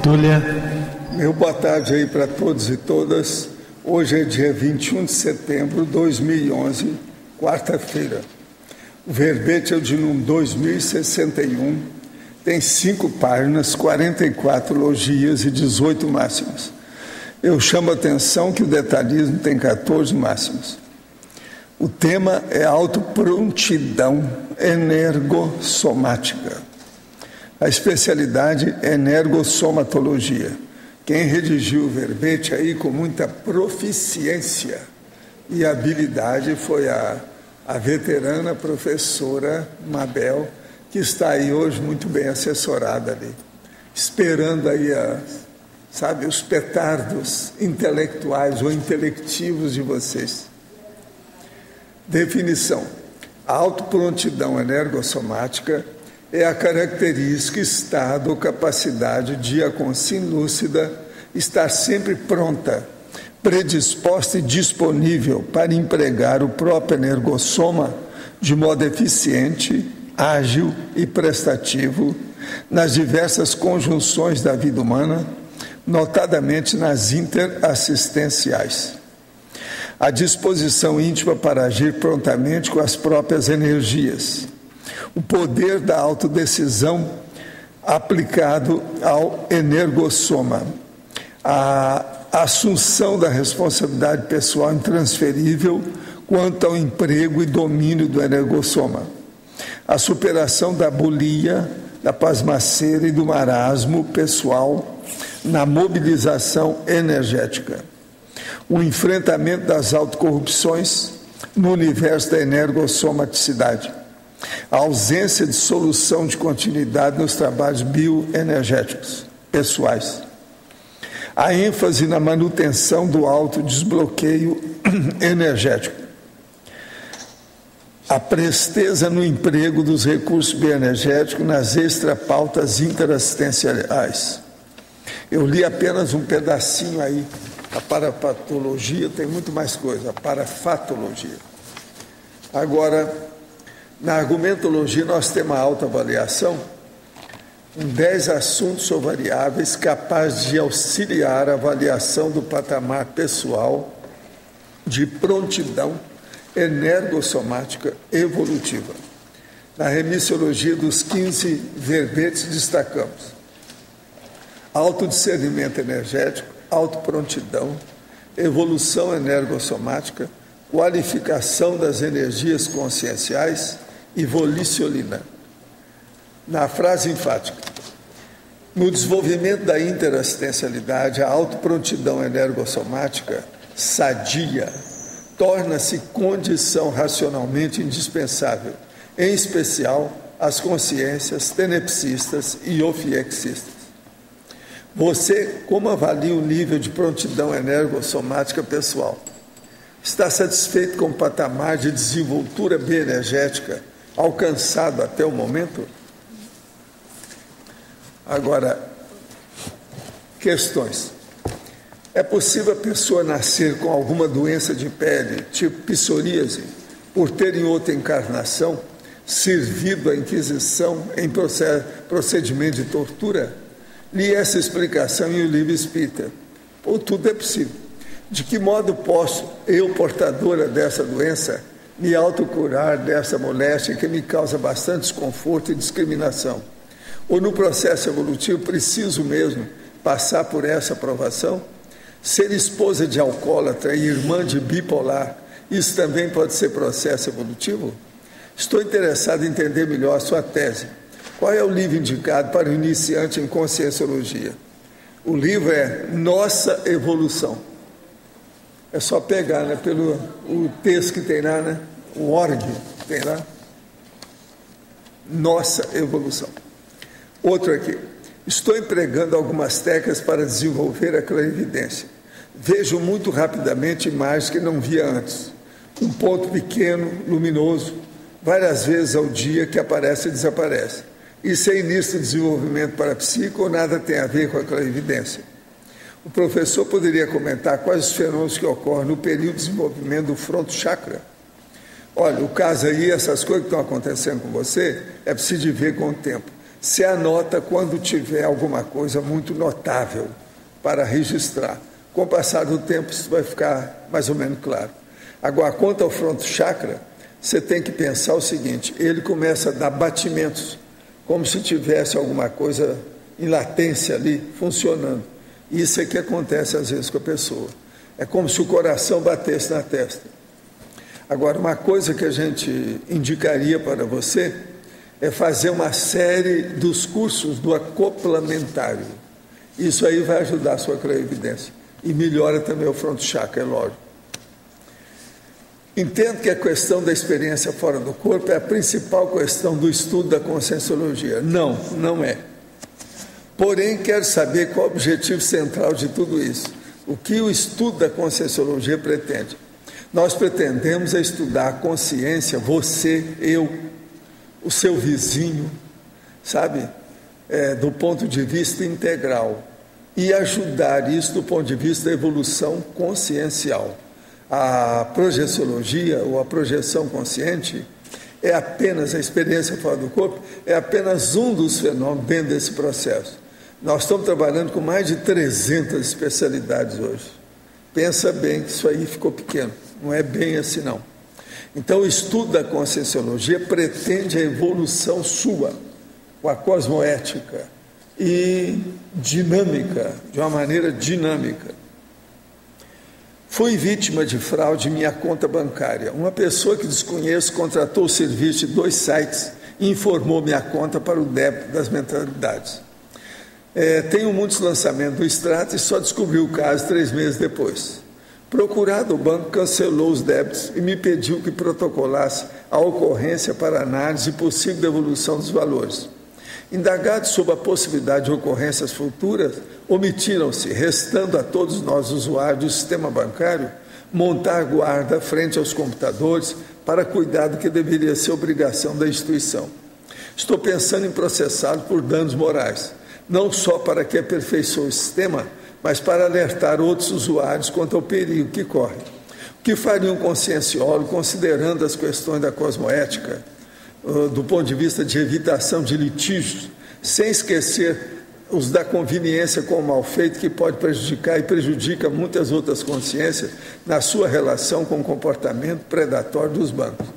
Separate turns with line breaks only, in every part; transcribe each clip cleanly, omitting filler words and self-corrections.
Túlia.
Meu boa tarde aí para todos e todas. Hoje é dia 21 de setembro de 2011, quarta-feira. O verbete é o de número 2061, tem 5 páginas, 44 logias e 18 máximas. Eu chamo a atenção que o detalhismo tem 14 máximas. O tema é autoprontidão energossomática. A especialidade é energossomatologia. Quem redigiu o verbete aí com muita proficiência e habilidade foi a veterana professora Mabel, que está aí hoje muito bem assessorada ali, esperando aí os petardos intelectuais ou intelectivos de vocês. Definição: a autoprontidão energossomática é a característica, estado ou capacidade de a consciência lúcida estar sempre pronta, predisposta e disponível para empregar o próprio energossoma de modo eficiente, ágil e prestativo nas diversas conjunções da vida humana, notadamente nas interassistenciais. A disposição íntima para agir prontamente com as próprias energias. O poder da autodecisão aplicado ao energossoma. A assunção da responsabilidade pessoal intransferível quanto ao emprego e domínio do energossoma. A superação da bulia, da pasmaceira e do marasmo pessoal na mobilização energética. O enfrentamento das autocorrupções no universo da energossomaticidade. A ausência de solução de continuidade nos trabalhos bioenergéticos pessoais. A ênfase na manutenção do autodesbloqueio energético. A presteza no emprego dos recursos bioenergéticos nas extrapautas interassistenciais. Eu li apenas um pedacinho aí. A parapatologia tem muito mais coisa, a parafatologia. Agora, na argumentologia, nós temos a autoavaliação, 10 assuntos ou variáveis capazes de auxiliar a avaliação do patamar pessoal de prontidão energossomática evolutiva. Na remissiologia dos 15 verbetes destacamos autodiscernimento energético, autoprontidão, evolução energossomática, qualificação das energias conscienciais e volicionina. Na frase enfática: no desenvolvimento da interassistencialidade, a autoprontidão energossomática sadia torna-se condição racionalmente indispensável, em especial às consciências tenepsistas e ofiexistas. Você, como avalia o nível de prontidão energossomática pessoal? Está satisfeito com o patamar de desenvoltura bioenergética alcançado até o momento? Agora, questões. É possível a pessoa nascer com alguma doença de pele, tipo psoríase, por ter em outra encarnação servido à Inquisição em procedimento de tortura? Li essa explicação em O Livro Espírita. Ou tudo é possível. De que modo posso, eu, portadora dessa doença, me autocurar dessa moléstia que me causa bastante desconforto e discriminação? Ou no processo evolutivo preciso mesmo passar por essa provação? Ser esposa de alcoólatra e irmã de bipolar, isso também pode ser processo evolutivo? Estou interessado em entender melhor a sua tese. Qual é o livro indicado para o iniciante em conscienciologia? O livro é Nossa Evolução. É só pegar, né, o texto que tem lá, né, o org que tem lá. Nossa Evolução. Outro aqui. Estou empregando algumas técnicas para desenvolver a clarividência. Vejo muito rapidamente imagens que não via antes. Um ponto pequeno, luminoso, várias vezes ao dia que aparece e desaparece. Isso é início de desenvolvimento parapsíquico ou nada tem a ver com a clarividência? O professor poderia comentar quais os fenômenos que ocorrem no período de desenvolvimento do fronto chakra? Olha, o caso aí, essas coisas que estão acontecendo com você, é preciso de ver com o tempo. se anota quando tiver alguma coisa muito notável para registrar. Com o passar do tempo, isso vai ficar mais ou menos claro. Agora, quanto ao fronto chakra, você tem que pensar o seguinte: ele começa a dar batimentos, como se tivesse alguma coisa em latência ali, funcionando. Isso é que acontece às vezes com a pessoa. É como se o coração batesse na testa. Agora, uma coisa que a gente indicaria para você é fazer uma série dos cursos do acoplamentário. Isso aí vai ajudar a sua clarividência. E melhora também o fronto chakra, é lógico. Entendo que a questão da experiência fora do corpo é a principal questão do estudo da conscienciologia. Não, não é. Porém, quero saber qual é o objetivo central de tudo isso. O que o estudo da conscienciologia pretende? Nós pretendemos estudar a consciência, você, eu, o seu vizinho, sabe? Do ponto de vista integral. E ajudar isso do ponto de vista da evolução consciencial. A projeciologia, ou a projeção consciente, é apenas a experiência fora do corpo, é apenas um dos fenômenos dentro desse processo. Nós estamos trabalhando com mais de 300 especialidades hoje. Pensa bem que isso aí ficou pequeno, não é bem assim não. Então o estudo da conscienciologia pretende a evolução sua, com a cosmoética e dinâmica, de uma maneira dinâmica. Fui vítima de fraude em minha conta bancária. Uma pessoa que desconheço contratou o serviço de 2 sites e informou minha conta para o débito das mensalidades. Tenho muitos lançamentos do extrato e só descobri o caso 3 meses depois. Procurado, o banco cancelou os débitos e me pediu que protocolasse a ocorrência para análise e possível devolução dos valores. Indagados sobre a possibilidade de ocorrências futuras, omitiram-se, restando a todos nós usuários do sistema bancário montar guarda frente aos computadores para cuidar do que deveria ser obrigação da instituição. Estou pensando em processá-lo por danos morais, não só para que aperfeiçoe o sistema, mas para alertar outros usuários quanto ao perigo que corre. O que faria um conscienciólogo, considerando as questões da cosmoética, do ponto de vista de evitação de litígios, sem esquecer os da conveniência com o mal feito, que pode prejudicar e prejudica muitas outras consciências na sua relação com o comportamento predatório dos bancos?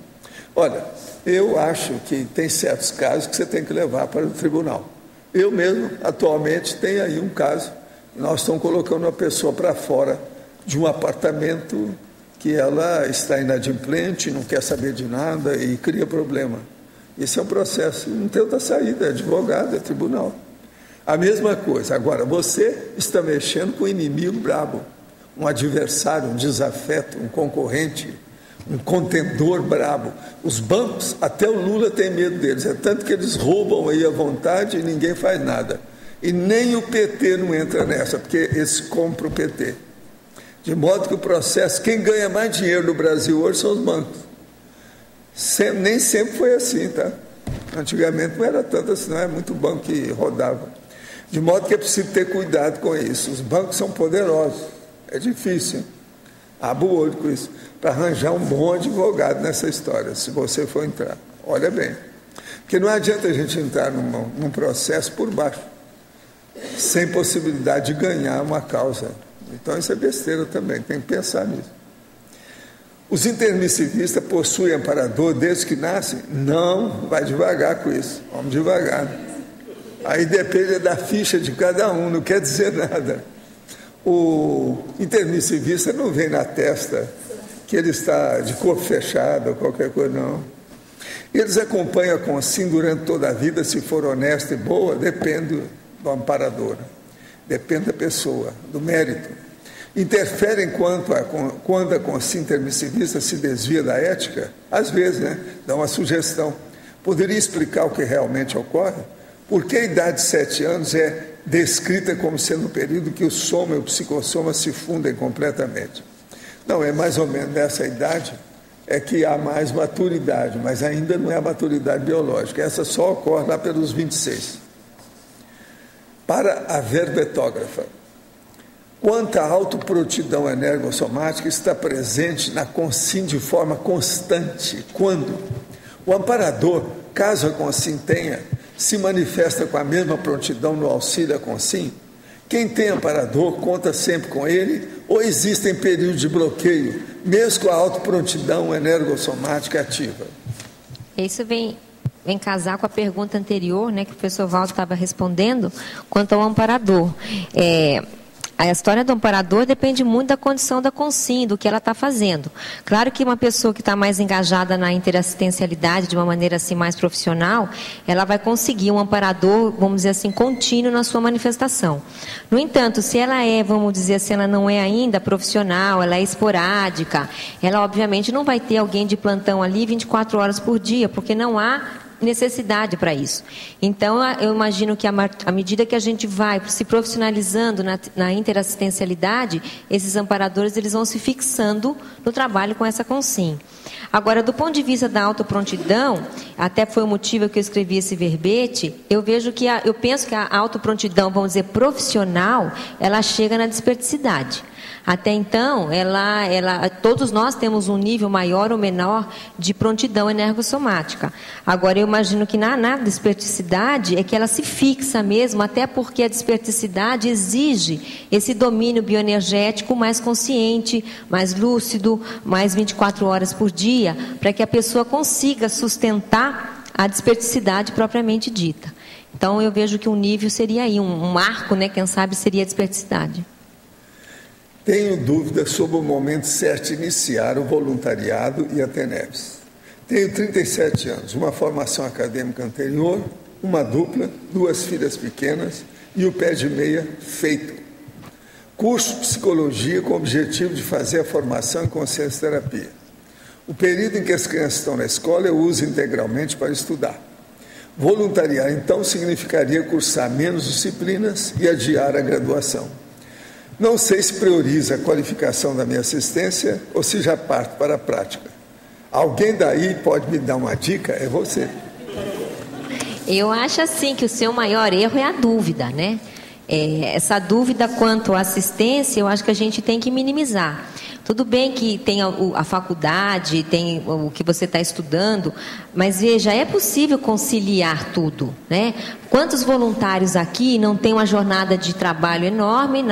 Olha, eu acho que tem certos casos que você tem que levar para o tribunal. Eu mesmo, atualmente, tenho aí um caso, nós estamos colocando uma pessoa para fora de um apartamento que ela está inadimplente, não quer saber de nada e cria problema. Esse é um processo, não tem outra saída, é advogado, é tribunal. A mesma coisa. Agora, você está mexendo com um inimigo brabo, um adversário, um desafeto, um concorrente, um contendor brabo. Os bancos, até o Lula tem medo deles, é tanto que eles roubam aí à vontade e ninguém faz nada. E nem o PT não entra nessa, porque eles compram o PT. De modo que o processo, quem ganha mais dinheiro no Brasil hoje são os bancos. Nem sempre foi assim, tá? Antigamente não era tanto assim, não é muito banco que rodava. De modo que é preciso ter cuidado com isso. Os bancos são poderosos, é difícil. Abra o olho com isso, para arranjar um bom advogado nessa história, se você for entrar. Olha bem, porque não adianta a gente entrar num processo por baixo, sem possibilidade de ganhar uma causa. Então isso é besteira também, tem que pensar nisso. Os intermissivistas possuem amparador desde que nascem? Não, vai devagar com isso, vamos devagar. Aí depende da ficha de cada um, não quer dizer nada. O intermissivista não vem na testa que ele está de corpo fechado ou qualquer coisa, não. Eles acompanham a consim durante toda a vida, se for honesta e boa, depende do amparador, depende da pessoa, do mérito. Interferem quando a consim intermissivista se desvia da ética? Às vezes, né? Dá uma sugestão. Poderia explicar o que realmente ocorre? Por que a idade de 7 anos é descrita como sendo o período que o soma e o psicossoma se fundem completamente? Não, é mais ou menos nessa idade é que há mais maturidade, mas ainda não é a maturidade biológica. Essa só ocorre lá pelos 26. Para a verbetógrafa, quanta autoprontidão energossomática está presente na consim de forma constante? Quando? O amparador, caso a consim tenha, se manifesta com a mesma prontidão no auxílio à consim? Quem tem amparador conta sempre com ele ou existem períodos de bloqueio, mesmo com a autoprontidão energossomática ativa?
Isso vem casar com a pergunta anterior, né, que o professor Valdo estava respondendo, quanto ao amparador. A história do amparador depende muito da condição da consim, do que ela está fazendo. Claro que uma pessoa que está mais engajada na interassistencialidade, de uma maneira assim mais profissional, ela vai conseguir um amparador, vamos dizer assim, contínuo na sua manifestação. No entanto, se ela vamos dizer assim, ela não é ainda profissional, ela é esporádica, ela obviamente não vai ter alguém de plantão ali 24 horas por dia, porque não há necessidade para isso. Então, eu imagino que à medida que a gente vai se profissionalizando na interassistencialidade, esses amparadores eles vão se fixando no trabalho com essa consim. Agora, do ponto de vista da autoprontidão, até foi o motivo que eu escrevi esse verbete, eu penso que a autoprontidão, vamos dizer, profissional, ela chega na desperticidade. Até então, todos nós temos um nível maior ou menor de prontidão energossomática. Agora, eu imagino que na desperticidade é que ela se fixa mesmo, até porque a desperticidade exige esse domínio bioenergético mais consciente, mais lúcido, mais 24 horas por dia, para que a pessoa consiga sustentar a desperticidade propriamente dita. Então, eu vejo que um nível seria aí, um marco, né, quem sabe seria a desperticidade.
Tenho dúvidas sobre o momento certo de iniciar o voluntariado e a TENEPS. Tenho 37 anos, uma formação acadêmica anterior, uma dupla, 2 filhas pequenas e o pé de meia feito. Curso de psicologia com o objetivo de fazer a formação em consciência terapia. O período em que as crianças estão na escola eu uso integralmente para estudar. Voluntariar, então, significaria cursar menos disciplinas e adiar a graduação. Não sei se prioriza a qualificação da minha assistência ou se já parto para a prática. Alguém daí pode me dar uma dica? É você.
Eu acho assim que o seu maior erro é a dúvida, né? Essa dúvida quanto à assistência, eu acho que a gente tem que minimizar. Tudo bem que tem a faculdade, tem o que você está estudando, mas veja, é possível conciliar tudo, né? Quantos voluntários aqui não têm uma jornada de trabalho enorme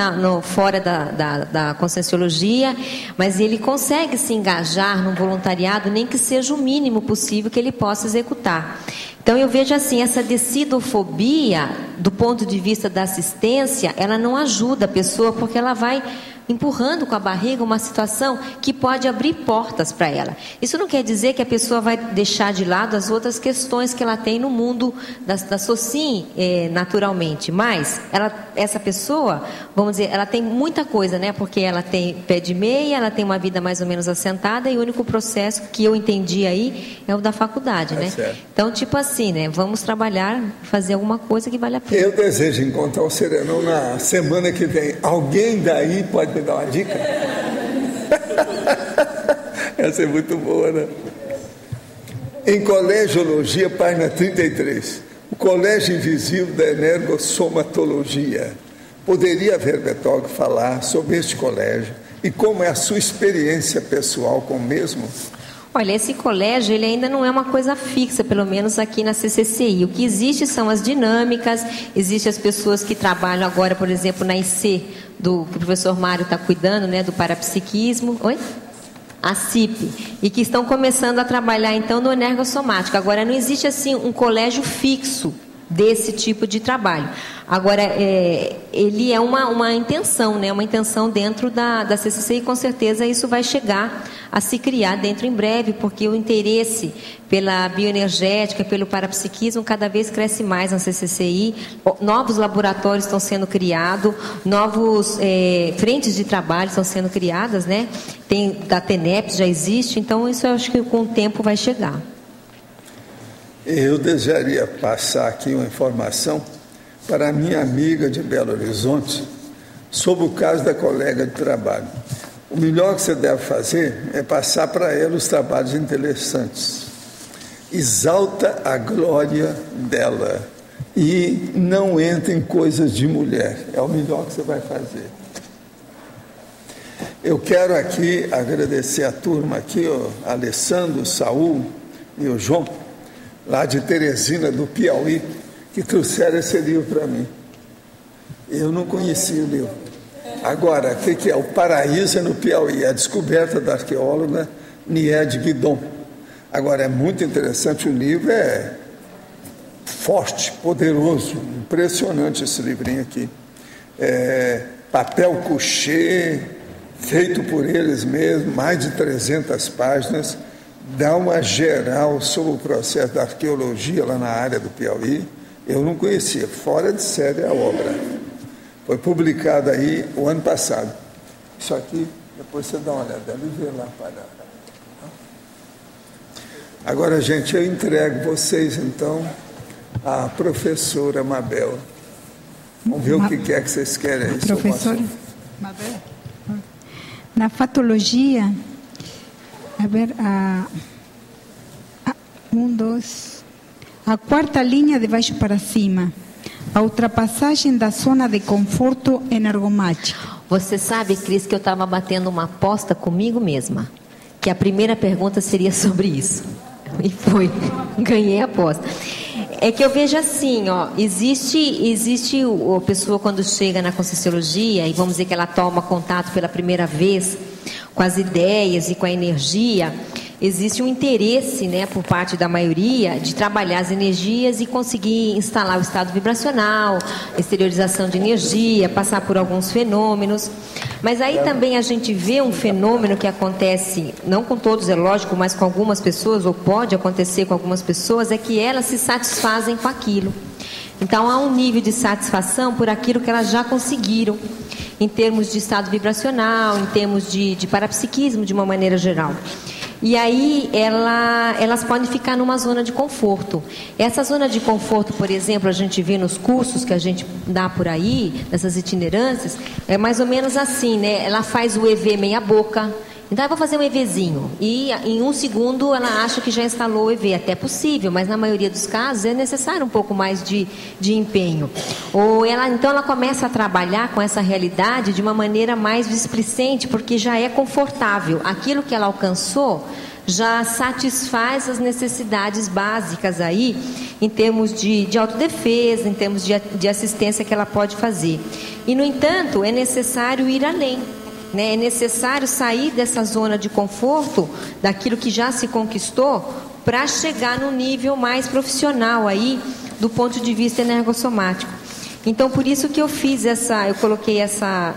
fora da conscienciologia, mas ele consegue se engajar num voluntariado, nem que seja o mínimo possível que ele possa executar. Então, eu vejo assim, essa decidofobia, do ponto de vista da assistência, ela não ajuda a pessoa, porque ela vai empurrando com a barriga uma situação que pode abrir portas para ela. Isso não quer dizer que a pessoa vai deixar de lado as outras questões que ela tem no mundo da SOCIM, naturalmente, mas essa pessoa, vamos dizer, ela tem muita coisa, né? Porque ela tem pé de meia, ela tem uma vida mais ou menos assentada e o único processo que eu entendi aí é o da faculdade, né? Certo. Então, tipo assim, né? Vamos trabalhar, fazer alguma coisa que vale a pena.
Eu desejo encontrar o Serenão na semana que vem. Alguém daí pode me dar uma dica? Essa é muito boa, né? Em Colegiologia, página 33, o Colégio Invisível da Energossomatologia. Poderia a Verbetólogo falar sobre este colégio e como é a sua experiência pessoal com o mesmo?
Olha, esse colégio ele ainda não é uma coisa fixa, pelo menos aqui na CCCI. O que existe são as dinâmicas, existem as pessoas que trabalham agora, por exemplo, na IC, que o professor Mário está cuidando, né, do parapsiquismo. Oi? A CIP, e que estão começando a trabalhar então no energossomático. Agora, não existe assim um colégio fixo desse tipo de trabalho. Agora, ele é uma intenção, né? Uma intenção dentro da CCCI, com certeza isso vai chegar a se criar dentro em breve, porque o interesse pela bioenergética, pelo parapsiquismo, cada vez cresce mais na CCCI, novos laboratórios estão sendo criados, novos frentes de trabalho estão sendo criadas, né? Tem da TENEPS, já existe, então isso eu acho que com o tempo vai chegar.
Eu desejaria passar aqui uma informação para a minha amiga de Belo Horizonte sobre o caso da colega de trabalho. O melhor que você deve fazer é passar para ela os trabalhos interessantes. Exalta a glória dela e não entra em coisas de mulher. É o melhor que você vai fazer. Eu quero aqui agradecer a turma aqui, o Alessandro, o Saul e o João, lá de Teresina, do Piauí, que trouxeram esse livro para mim. Eu não conhecia o livro. Agora, o que é? O Paraíso no Piauí, a descoberta da arqueóloga Niede Guidon. Agora, é muito interessante, o livro é forte, poderoso, impressionante esse livrinho aqui. Papel couché, feito por eles mesmos, mais de 300 páginas, dá uma geral sobre o processo da arqueologia lá na área do Piauí. Eu não conhecia, fora de série a obra. Foi publicada aí o ano passado. Isso aqui, depois você dá uma olhada, deve ver lá para... Agora, gente, eu entrego vocês, então, à professora Mabel. Vamos ver o que é que vocês querem aí.
Professora Mabel. Na fatologia, a ver, a quarta linha de baixo para cima, a ultrapassagem da zona de conforto energomático.
Você sabe, Cris, que eu estava batendo uma aposta comigo mesma, que a primeira pergunta seria sobre isso. E foi, ganhei a aposta. É que eu vejo assim, ó, existe a pessoa quando chega na Conscienciologia, e vamos dizer que ela toma contato pela primeira vez com as ideias e com a energia, existe um interesse, né, por parte da maioria de trabalhar as energias e conseguir instalar o estado vibracional, exteriorização de energia, passar por alguns fenômenos. Mas aí também a gente vê um fenômeno que acontece, não com todos, é lógico, mas com algumas pessoas, ou pode acontecer com algumas pessoas, é que elas se satisfazem com aquilo. Então há um nível de satisfação por aquilo que elas já conseguiram, em termos de estado vibracional, em termos de parapsiquismo de uma maneira geral. E aí elas podem ficar numa zona de conforto. Essa zona de conforto, por exemplo, a gente vê nos cursos que a gente dá por aí, nessas itinerâncias, é mais ou menos assim, né? Ela faz o EV meia boca. Então, eu vou fazer um EVzinho. E em 1 segundo ela acha que já instalou o EV. Até possível, mas na maioria dos casos é necessário um pouco mais de empenho. Então ela começa a trabalhar com essa realidade de uma maneira mais displicente, porque já é confortável. Aquilo que ela alcançou já satisfaz as necessidades básicas aí, em termos de autodefesa, em termos de assistência que ela pode fazer. E, no entanto, é necessário ir além. Né? É necessário sair dessa zona de conforto, daquilo que já se conquistou, para chegar no nível mais profissional aí, do ponto de vista energossomático. Então, por isso que eu coloquei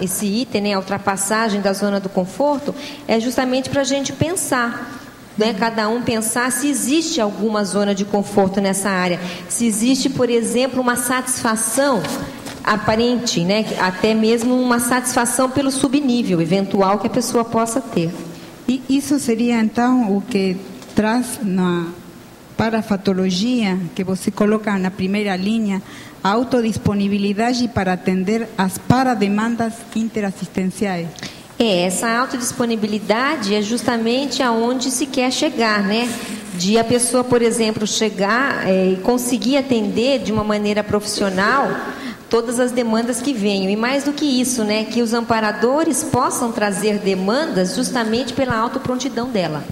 esse item, né, a ultrapassagem da zona do conforto, é justamente para a gente pensar, né, cada um pensar se existe alguma zona de conforto nessa área, se existe, por exemplo, uma satisfação aparente, né, até mesmo uma satisfação pelo subnível eventual que a pessoa possa ter.
E isso seria então o que traz na parafatologia, que você coloca na primeira linha, a autodisponibilidade para atender as parademandas interassistenciais.
Essa autodisponibilidade é justamente aonde se quer chegar, né? De a pessoa, por exemplo, chegar e conseguir atender de uma maneira profissional todas as demandas que venham. E mais do que isso, né, que os amparadores possam trazer demandas justamente pela autoprontidão dela.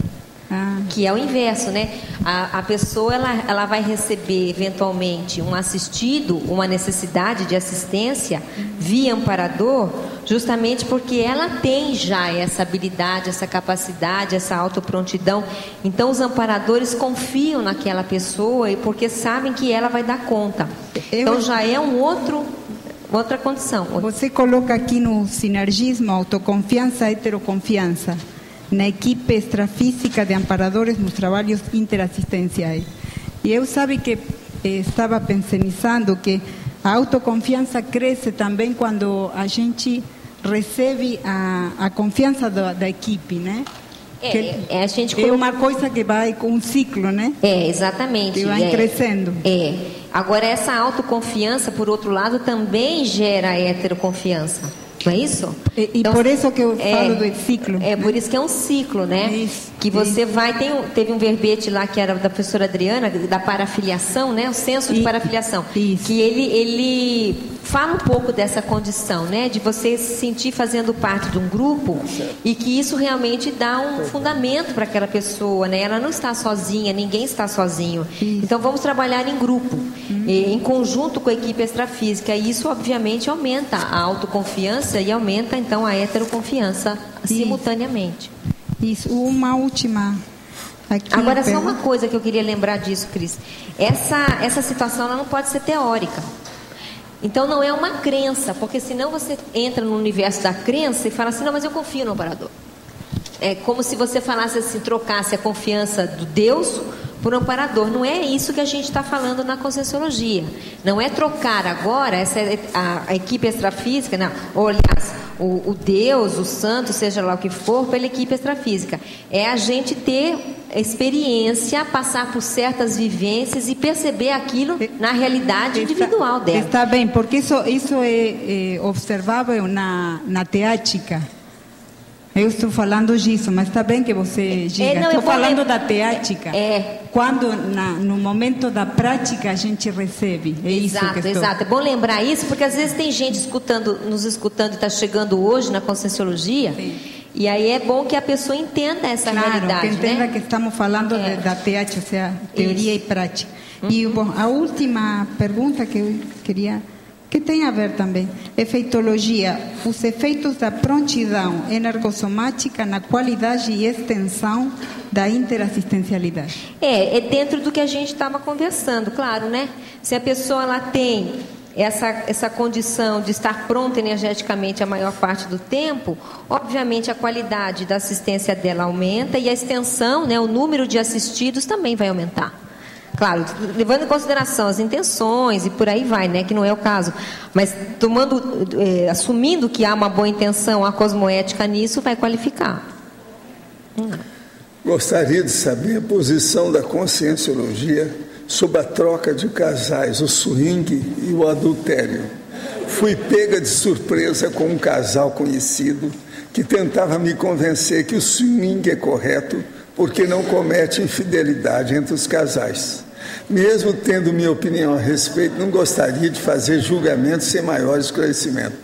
Que é o inverso, né? A pessoa ela vai receber eventualmente um assistido, uma necessidade de assistência via amparador, justamente porque ela tem já essa habilidade, essa capacidade, essa autoprontidão. Então os amparadores confiam naquela pessoa e porque sabem que ela vai dar conta. Então já é outra condição.
Você coloca aqui no sinergismo autoconfiança, heteroconfiança na equipe extrafísica de amparadores nos trabalhos interassistenciais. E eu sabe que estava pensando que a autoconfiança cresce também quando a gente recebe a confiança da equipe, né?
A gente
é uma coisa que vai com um ciclo, né?
Exatamente.
Que vai crescendo.
Agora, essa autoconfiança, por outro lado, também gera heteroconfiança. Não é isso?
E então, por isso que eu falo do ciclo.
Por isso que é um ciclo, né?
Isso,
que você vai... Teve um verbete lá que era da professora Adriana, da parafiliação, né? O senso de parafiliação.
Isso.
Que ele Fala um pouco dessa condição, né? De você se sentir fazendo parte de um grupo e que isso realmente dá um fundamento para aquela pessoa, né? Ela não está sozinha, ninguém está sozinho. Então vamos trabalhar em grupo, em conjunto com a equipe extrafísica. E isso obviamente aumenta a autoconfiança e aumenta então a heteroconfiança simultaneamente.
Isso, uma última.
Agora, só uma coisa que eu queria lembrar disso, Cris. Essa situação ela não pode ser teórica. Então, não é uma crença, porque senão você entra no universo da crença e fala assim, não, mas eu confio no amparador. É como se você falasse assim, trocasse a confiança do Deus por um amparador. Não é isso que a gente está falando na Conscienciologia. Não é trocar agora a equipe extrafísica, não, ou aliás, o Deus, o santo, seja lá o que for, pela equipe extrafísica. É a gente ter experiência, passar por certas vivências e perceber aquilo na realidade individual dela.
Está bem, porque isso é observável na teática. Eu estou falando disso, mas está bem que você diga. Estou falando da teática. Quando no momento da prática a gente recebe.
Exato. É bom lembrar isso, porque às vezes tem gente nos escutando e está chegando hoje na Conscienciologia. Sim. E aí é bom que a pessoa entenda essa realidade.
Que entenda,
né?
Que estamos falando da teática, ou seja, teoria e prática. E bom, a última pergunta que eu queria, que tem a ver também, efeitologia, os efeitos da prontidão energossomática na qualidade e extensão da interassistencialidade.
É dentro do que a gente estava conversando, claro, né? Se a pessoa ela tem essa condição de estar pronta energeticamente a maior parte do tempo, obviamente a qualidade da assistência dela aumenta e a extensão, né, o número de assistidos também vai aumentar. Claro, levando em consideração as intenções e por aí vai, né, que não é o caso. Mas assumindo que há uma boa intenção, a cosmoética nisso vai qualificar.
Gostaria de saber a posição da Conscienciologia sobre a troca de casais, o swing e o adultério. Fui pega de surpresa com um casal conhecido que tentava me convencer que o swing é correto porque não comete infidelidade entre os casais. Mesmo tendo minha opinião a respeito, não gostaria de fazer julgamento sem maior esclarecimento.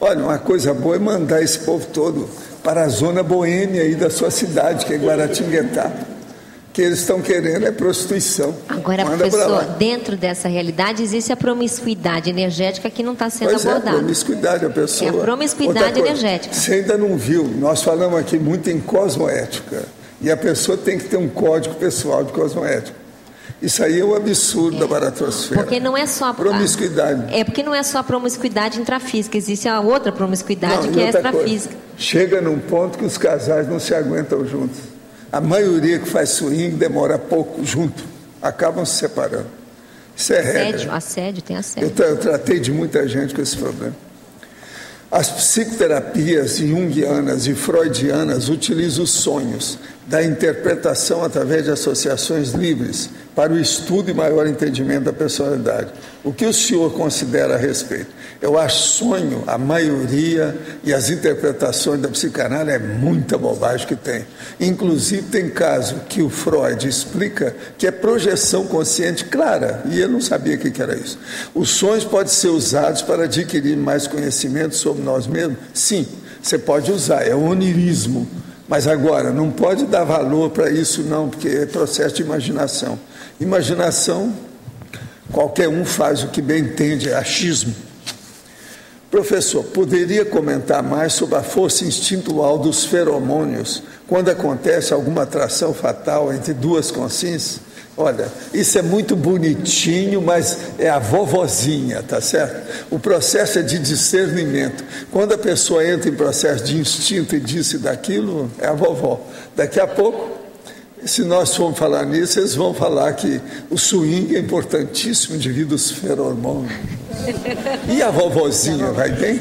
Olha, uma coisa boa é mandar esse povo todo para a zona boêmia aí da sua cidade, que é Guaratinguetá. Que eles estão querendo é prostituição.
Agora, professor, dentro dessa realidade existe a promiscuidade energética que não está sendo abordada.
A promiscuidade, a pessoa...
É a promiscuidade energética.
Você ainda não viu, nós falamos aqui muito em cosmoética, e a pessoa tem que ter um código pessoal de cosmoética. Isso aí é um absurdo da baratrosfera.
Porque não é só...
Promiscuidade.
Porque não é só a promiscuidade intrafísica, existe a outra promiscuidade que é extrafísica.
Chega num ponto que os casais não se aguentam juntos. A maioria que faz swing demora pouco junto, acabam se separando. Isso é regra.
Assédio, tem assédio.
Eu tratei de muita gente com esse problema. As psicoterapias junguianas e freudianas utilizam os sonhos da interpretação através de associações livres para o estudo e maior entendimento da personalidade. O que o senhor considera a respeito? Eu acho sonho, a maioria e as interpretações da psicanálise é muita bobagem que tem. Inclusive tem caso que o Freud explica que é projeção consciente clara, e ele não sabia o que era isso. Os sonhos podem ser usados para adquirir mais conhecimento sobre nós mesmos? Sim, você pode usar, é onirismo. Mas agora, não pode dar valor para isso não, porque é processo de imaginação. Imaginação, qualquer um faz o que bem entende, é achismo. Professor, poderia comentar mais sobre a força instintual dos feromônios quando acontece alguma atração fatal entre duas consciências? Olha, isso é muito bonitinho, mas é a vovozinha, tá certo? O processo é de discernimento. Quando a pessoa entra em processo de instinto e disso e daquilo, é a vovó. Daqui a pouco, se nós formos falar nisso, eles vão falar que o swing é importantíssimo devido aos feromônios. E a vovozinha, vai bem?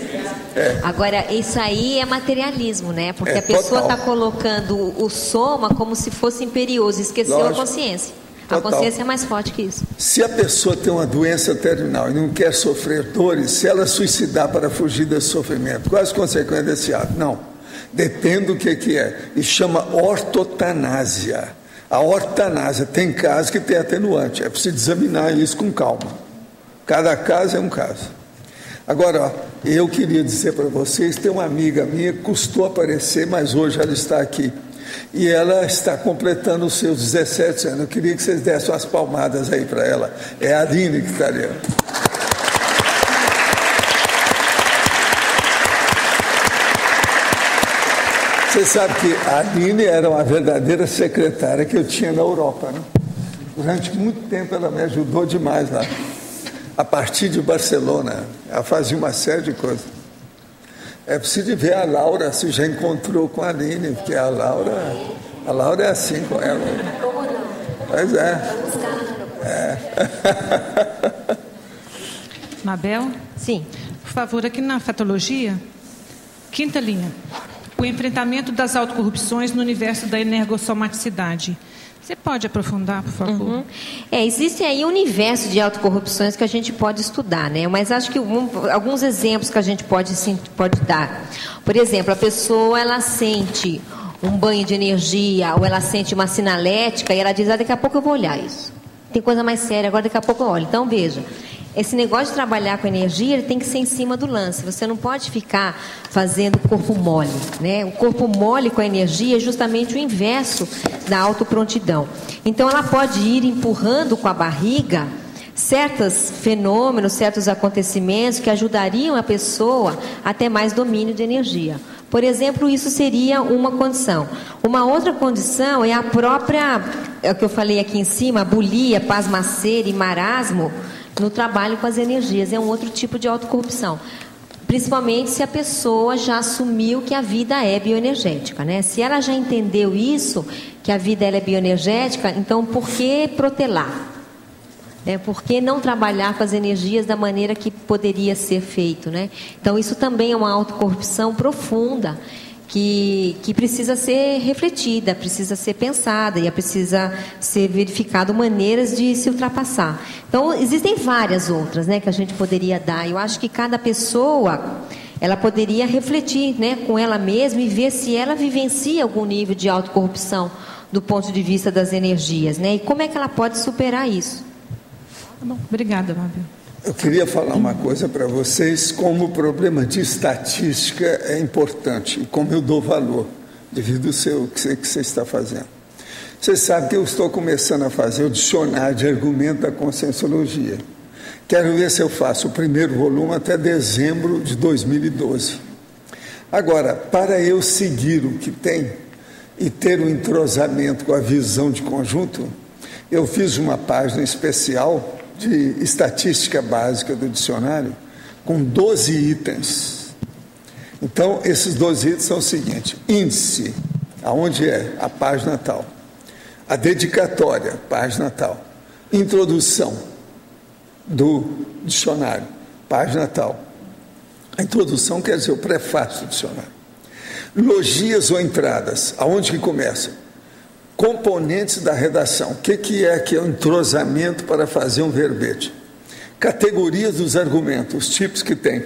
Agora, isso aí é materialismo, né? Porque a pessoa está colocando o soma como se fosse imperioso, esqueceu a consciência. A consciência é mais forte que isso.
Se a pessoa tem uma doença terminal e não quer sofrer dores, se ela suicidar para fugir desse sofrimento, quais as consequências desse ato? Não. Depende do que é. E chama ortotanásia. A ortotanásia tem casos que tem atenuante. É preciso examinar isso com calma. Cada caso é um caso. Agora, ó, eu queria dizer para vocês, tem uma amiga minha que custou aparecer, mas hoje ela está aqui. E ela está completando os seus 17 anos. Eu queria que vocês dessem umas palmadas aí para ela. É a Aline que está ali. Você sabe que a Aline era uma verdadeira secretária que eu tinha na Europa, né? Durante muito tempo ela me ajudou demais lá. A partir de Barcelona, ela fazia uma série de coisas. É preciso ver a Laura, se já encontrou com a Aline, porque a Laura é assim com ela. Pois é.
Mabel?
Sim.
Por favor, aqui na fatologia, 5ª linha. O enfrentamento das autocorrupções no universo da energossomaticidade. Você pode aprofundar, por favor?
Existe aí um universo de autocorrupções que a gente pode estudar, né? Mas acho que alguns exemplos que a gente pode dar. Por exemplo, a pessoa, ela sente um banho de energia, ou ela sente uma sinalética, e ela diz, daqui a pouco eu vou olhar isso. Tem coisa mais séria, agora daqui a pouco eu olho. Então, veja, esse negócio de trabalhar com energia, ele tem que ser em cima do lance. Você não pode ficar fazendo corpo mole, né? O corpo mole com a energia é justamente o inverso da autoprontidão. Então, ela pode ir empurrando com a barriga certos fenômenos, certos acontecimentos que ajudariam a pessoa a ter mais domínio de energia. Por exemplo, isso seria uma condição. Uma outra condição é a própria, é o que eu falei aqui em cima, bulia, pasmaceira e marasmo, no trabalho com as energias. É um outro tipo de autocorrupção. Principalmente se a pessoa já assumiu que a vida é bioenergética, né? Se ela já entendeu isso, que a vida ela é bioenergética, então por que protelar? Por que não trabalhar com as energias da maneira que poderia ser feito, né? Então isso também é uma autocorrupção profunda, que precisa ser refletida, precisa ser pensada e precisa ser verificado maneiras de se ultrapassar. Então, existem várias outras, né, que a gente poderia dar. Eu acho que cada pessoa, ela poderia refletir, né, com ela mesma e ver se ela vivencia algum nível de autocorrupção do ponto de vista das energias, né, e como é que ela pode superar isso.
Tá bom, obrigada, Mabel.
Eu queria falar uma coisa para vocês, como o problema de estatística é importante, e como eu dou valor, devido ao que você está fazendo. Você sabe que eu estou começando a fazer o dicionário de argumento da conscienciologia. Quero ver se eu faço o primeiro volume até dezembro de 2012. Agora, para eu seguir o que tem e ter um entrosamento com a visão de conjunto, eu fiz uma página especial de estatística básica do dicionário, com 12 itens. Então, esses 12 itens são o seguinte: índice, aonde é? A página tal. A dedicatória, página tal. Introdução do dicionário, página tal. A introdução quer dizer o prefácio do dicionário. Logias ou entradas, aonde que começa? Componentes da redação. O que é o entrosamento para fazer um verbete? Categorias dos argumentos, os tipos que tem.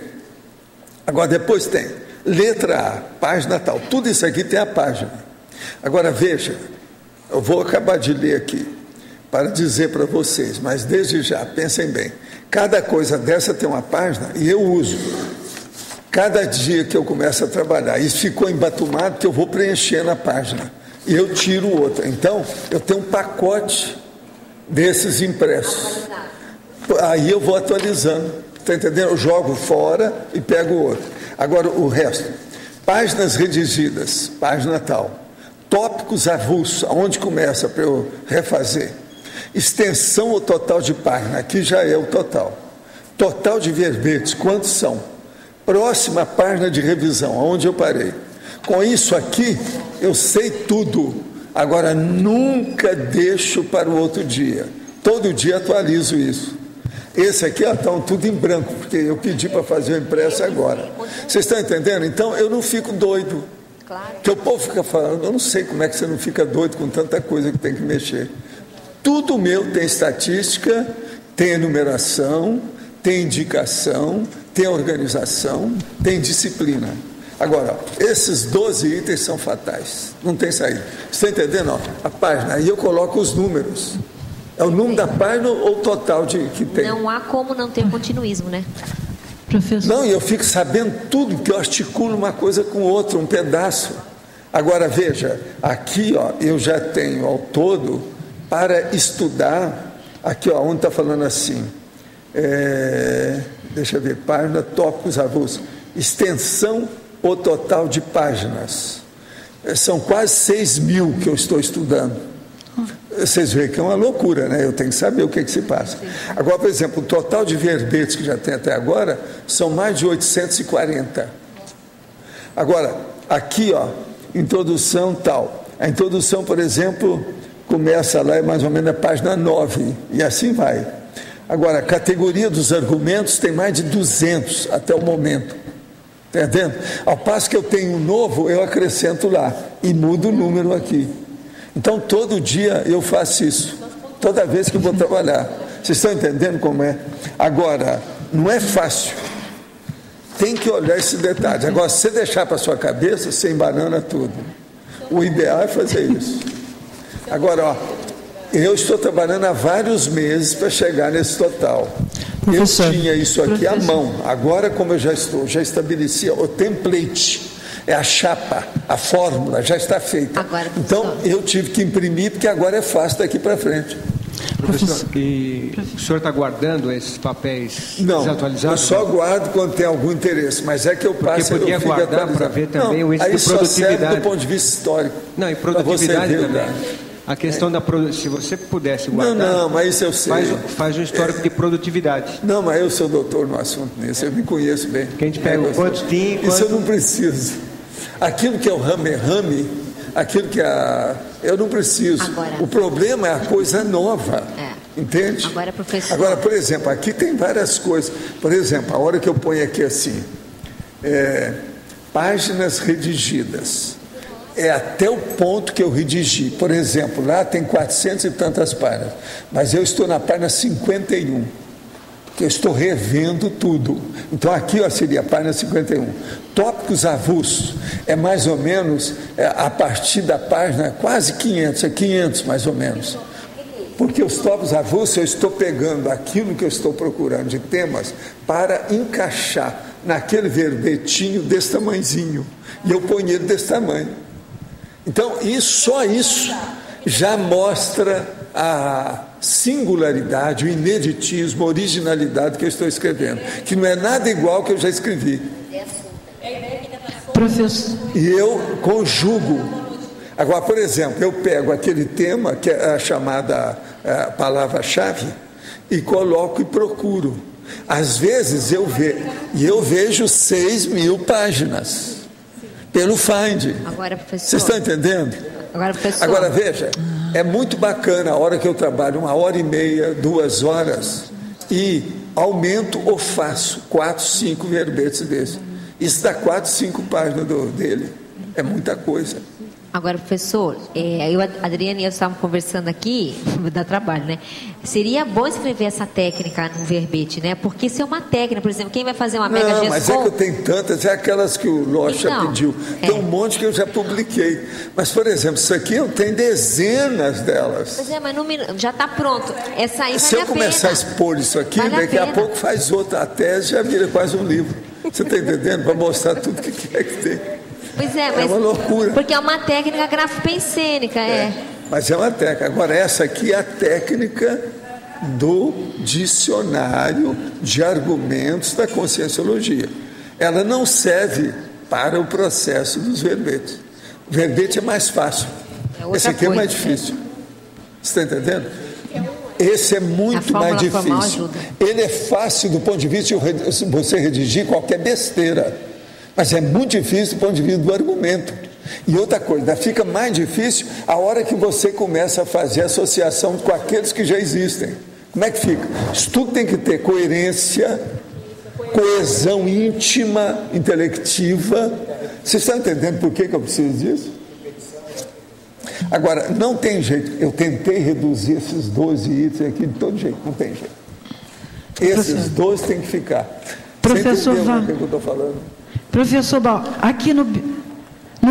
Agora, depois tem letra A, página tal. Tudo isso aqui tem a página. Agora, veja, eu vou acabar de ler aqui para dizer para vocês, mas desde já, pensem bem. Cada coisa dessa tem uma página e eu uso. Cada dia que eu começo a trabalhar, isso ficou embatumado que eu vou preenchendo a página. E eu tiro outra. Então, eu tenho um pacote desses impressos. Aí eu vou atualizando. Está entendendo? Eu jogo fora e pego outro. Agora, o resto. Páginas redigidas, página tal. Tópicos avulsos, aonde começa para eu refazer. Extensão ou total de página, aqui já é o total. Total de verbetes, quantos são? Próxima página de revisão, aonde eu parei. Com isso aqui, eu sei tudo. Agora, nunca deixo para o outro dia. Todo dia atualizo isso. Esse aqui, estão tudo em branco, porque eu pedi para fazer o impresso agora. Vocês estão entendendo? Então, eu não fico doido.
Claro.
Porque o povo fica falando, eu não sei como é que você não fica doido com tanta coisa que tem que mexer. Tudo meu tem estatística, tem enumeração, tem indicação, tem organização, tem disciplina. Agora, esses 12 itens são fatais, não tem saída. Você está entendendo? A página, aí eu coloco os números. É o número da página ou o total que tem?
Não há como não ter continuismo, né?
Professor.
Não, e eu fico sabendo tudo, porque eu articulo uma coisa com outra, um pedaço. Agora, veja, aqui ó, eu já tenho ao todo, para estudar, aqui ó, onde está falando assim, deixa eu ver, página, tópicos avulsos, extensão ou total de páginas. São quase 6.000 que eu estou estudando. Vocês veem que é uma loucura, né? Eu tenho que saber o que se passa. Agora, por exemplo, o total de verbetes que já tem até agora são mais de 840. Agora, aqui, ó, introdução tal. A introdução, por exemplo, começa lá, é mais ou menos a página 9, e assim vai. Agora, a categoria dos argumentos tem mais de 200 até o momento. Entendendo? Ao passo que eu tenho um novo, eu acrescento lá e mudo o número aqui. Então, todo dia eu faço isso, toda vez que eu vou trabalhar. Vocês estão entendendo como é? Agora, não é fácil. Tem que olhar esse detalhe. Agora, se você deixar para a sua cabeça, você embanana tudo. O ideal é fazer isso. Agora, ó, eu estou trabalhando há vários meses para chegar nesse total.
Professor,
eu tinha isso aqui à mão. Agora, como eu já estabeleci o template. É a chapa, a fórmula já está feita.
Agora,
então, eu tive que imprimir, porque agora é fácil daqui para frente.
Professor,
e o senhor está guardando esses papéis desatualizados?
Não, eu só guardo quando tem algum interesse, mas é que eu passo...
Porque podia guardar para ver também o índice de produtividade.
Aí só serve do ponto de vista histórico.
Não, e produtividade também. A questão da produtividade, se você pudesse guardar...
Não, mas isso eu sei.
Faz um histórico de produtividade.
Não, mas eu sou doutor no assunto nisso, eu me conheço bem.
Que a gente pega quantos tem...
Isso eu não preciso. Aquilo que é o rame-rame, aquilo que é eu não preciso.
Agora,
o problema é a coisa nova, entende?
Agora, professor...
Agora, por exemplo, aqui tem várias coisas. Por exemplo, a hora que eu ponho aqui assim, páginas redigidas, é até o ponto que eu redigi. Por exemplo, lá tem 400 e tantas páginas, mas eu estou na página 51. Que eu estou revendo tudo. Então aqui ó, seria a página 51. Tópicos avulsos é mais ou menos a partir da página quase 500, é 500 mais ou menos. Porque os tópicos avulsos eu estou pegando aquilo que eu estou procurando de temas para encaixar naquele verbetinho desse tamanhozinho. E eu ponho ele desse tamanho. Então só isso já mostra a singularidade, o ineditismo, a originalidade que eu estou escrevendo, que não é nada igual ao que eu já escrevi.
Professor.
E eu conjugo. Agora, por exemplo, eu pego aquele tema, que é a chamada palavra-chave, e coloco e procuro. Às vezes eu vejo 6.000 páginas pelo Find.
Agora, professor...
Vocês estão entendendo? Agora veja, é muito bacana a hora que eu trabalho 1h30, 2 horas e aumento ou faço 4, 5 verbetes desses. Isso dá 4, 5 páginas dele. É muita coisa.
Agora, professor, a Adriana e eu estávamos conversando aqui, dá trabalho, né? Seria bom escrever essa técnica no verbete, né? Porque isso é uma técnica, por exemplo, quem vai fazer uma mega
Não, mas é que eu tenho tantas, é aquelas que o Locha pediu. Tem um monte que eu já publiquei. Mas, por exemplo, isso aqui eu tenho dezenas delas.
Pois é, mas já está pronto. Essa aí
Se eu começar a expor isso aqui, daqui a pouco faz outra. A tese já vira quase um livro. Você está entendendo? Para mostrar tudo que é que tem.
Pois é, mas...
É uma loucura.
Porque é uma técnica grafopensênica,
Mas é uma técnica. Agora, essa aqui é a técnica do dicionário de argumentos da conscienciologia. Ela não serve para o processo dos verbetes. O verbete é mais fácil. Esse aqui é mais difícil. Você está entendendo? Esse é muito mais difícil. Ele é fácil do ponto de vista de você redigir qualquer besteira. Mas é muito difícil do ponto de vista do argumento. E outra coisa, fica mais difícil a hora que você começa a fazer associação com aqueles que já existem. Como é que fica? Isso tudo tem que ter coerência, coesão íntima, intelectiva. Vocês estão entendendo por que eu preciso disso? Agora, não tem jeito. Eu tentei reduzir esses 12 itens aqui de todo jeito. Não tem jeito. Esses 12 têm que ficar.
Professor,
você entendeu o que eu estou falando?
Professor Bal, aqui no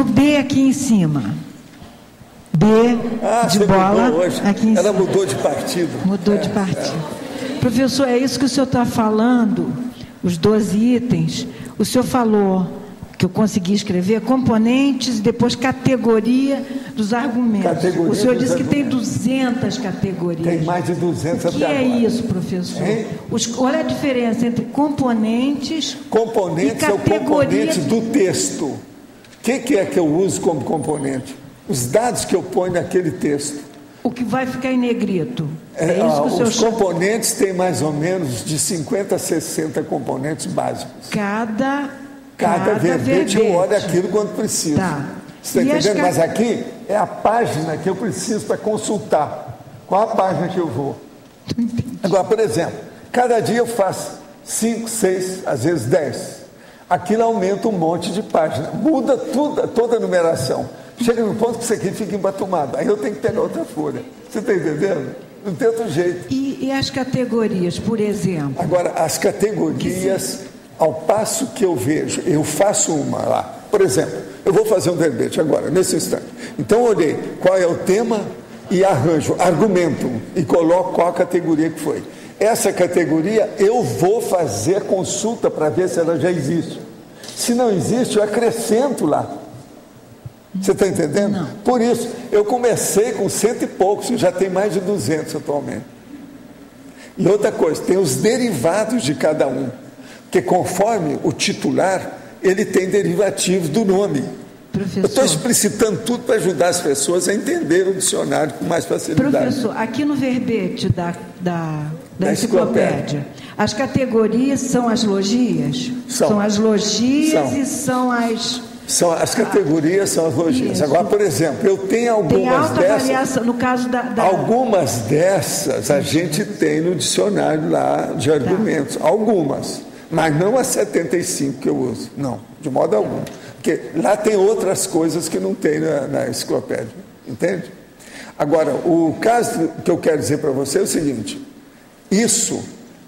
B aqui em cima. B de bola. Aqui em
Ela
cima.
mudou de partido.
Mudou de partido. Professor, é isso que o senhor está falando. os 12 itens, o senhor falou, que eu consegui escrever, componentes e depois categoria dos argumentos.
Categoria
o senhor
dos
disse que tem
argumentos.
200 categorias.
Tem mais de 200
até agora. O que é isso, professor? Olha a diferença entre componentes
Componentes
e
é o componente do texto. O que é que eu uso como componente? Os dados que eu ponho naquele texto.
O que vai ficar em negrito. É isso que o senhor
Os componentes têm mais ou menos de 50 a 60 componentes básicos. Cada verbete eu olho aquilo quando preciso.
Tá.
Você está entendendo? Mas aqui é a página que eu preciso para consultar. Qual a página que eu vou? Agora, por exemplo, cada dia eu faço 5, 6, às vezes 10. Aquilo aumenta um monte de página. Muda tudo, toda a numeração. Chega num ponto que isso aqui fica embatumado. Aí eu tenho que pegar outra folha. Você está entendendo? Não tem outro jeito.
E as categorias, por exemplo?
Agora, as categorias, ao passo que eu vejo, eu faço uma lá. Por exemplo, eu vou fazer um verbete agora, nesse instante. Então, eu olhei qual é o tema e arranjo, argumento, e coloco qual a categoria que foi. Essa categoria, eu vou fazer consulta para ver se ela já existe. Se não existe, eu acrescento lá. Você está entendendo?
Não.
Por isso, eu comecei com 100 e poucos, já tem mais de 200 atualmente. E outra coisa, tem os derivados de cada um, porque conforme o titular, ele tem derivativos do nome.
Professor,
eu estou explicitando tudo para ajudar as pessoas a entender o dicionário com mais facilidade.
Professor, aqui no verbete da enciclopédia, as categorias são as logias? São as logias e são as...
As categorias são as logias.
Isso.
Agora, por exemplo, eu tenho algumas
tem alta
dessas.
Variação, no caso
Algumas dessas a gente tem no dicionário lá de argumentos. Algumas. Mas não as 75 que eu uso. Não, de modo algum. Porque lá tem outras coisas que não tem na enciclopédia. Entende? Agora, o caso que eu quero dizer para você é o seguinte: isso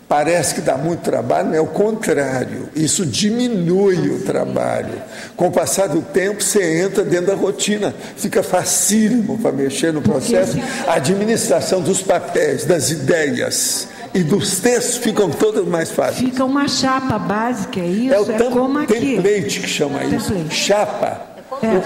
parece que dá muito trabalho, é o contrário, isso diminui o trabalho. Com o passar do tempo, você entra dentro da rotina, fica facílimo para mexer no processo. A administração dos papéis, das ideias e dos textos ficam todas mais fáceis.
Fica uma chapa básica, é isso?
É o
como aqui.
template que chama isso. Chapa.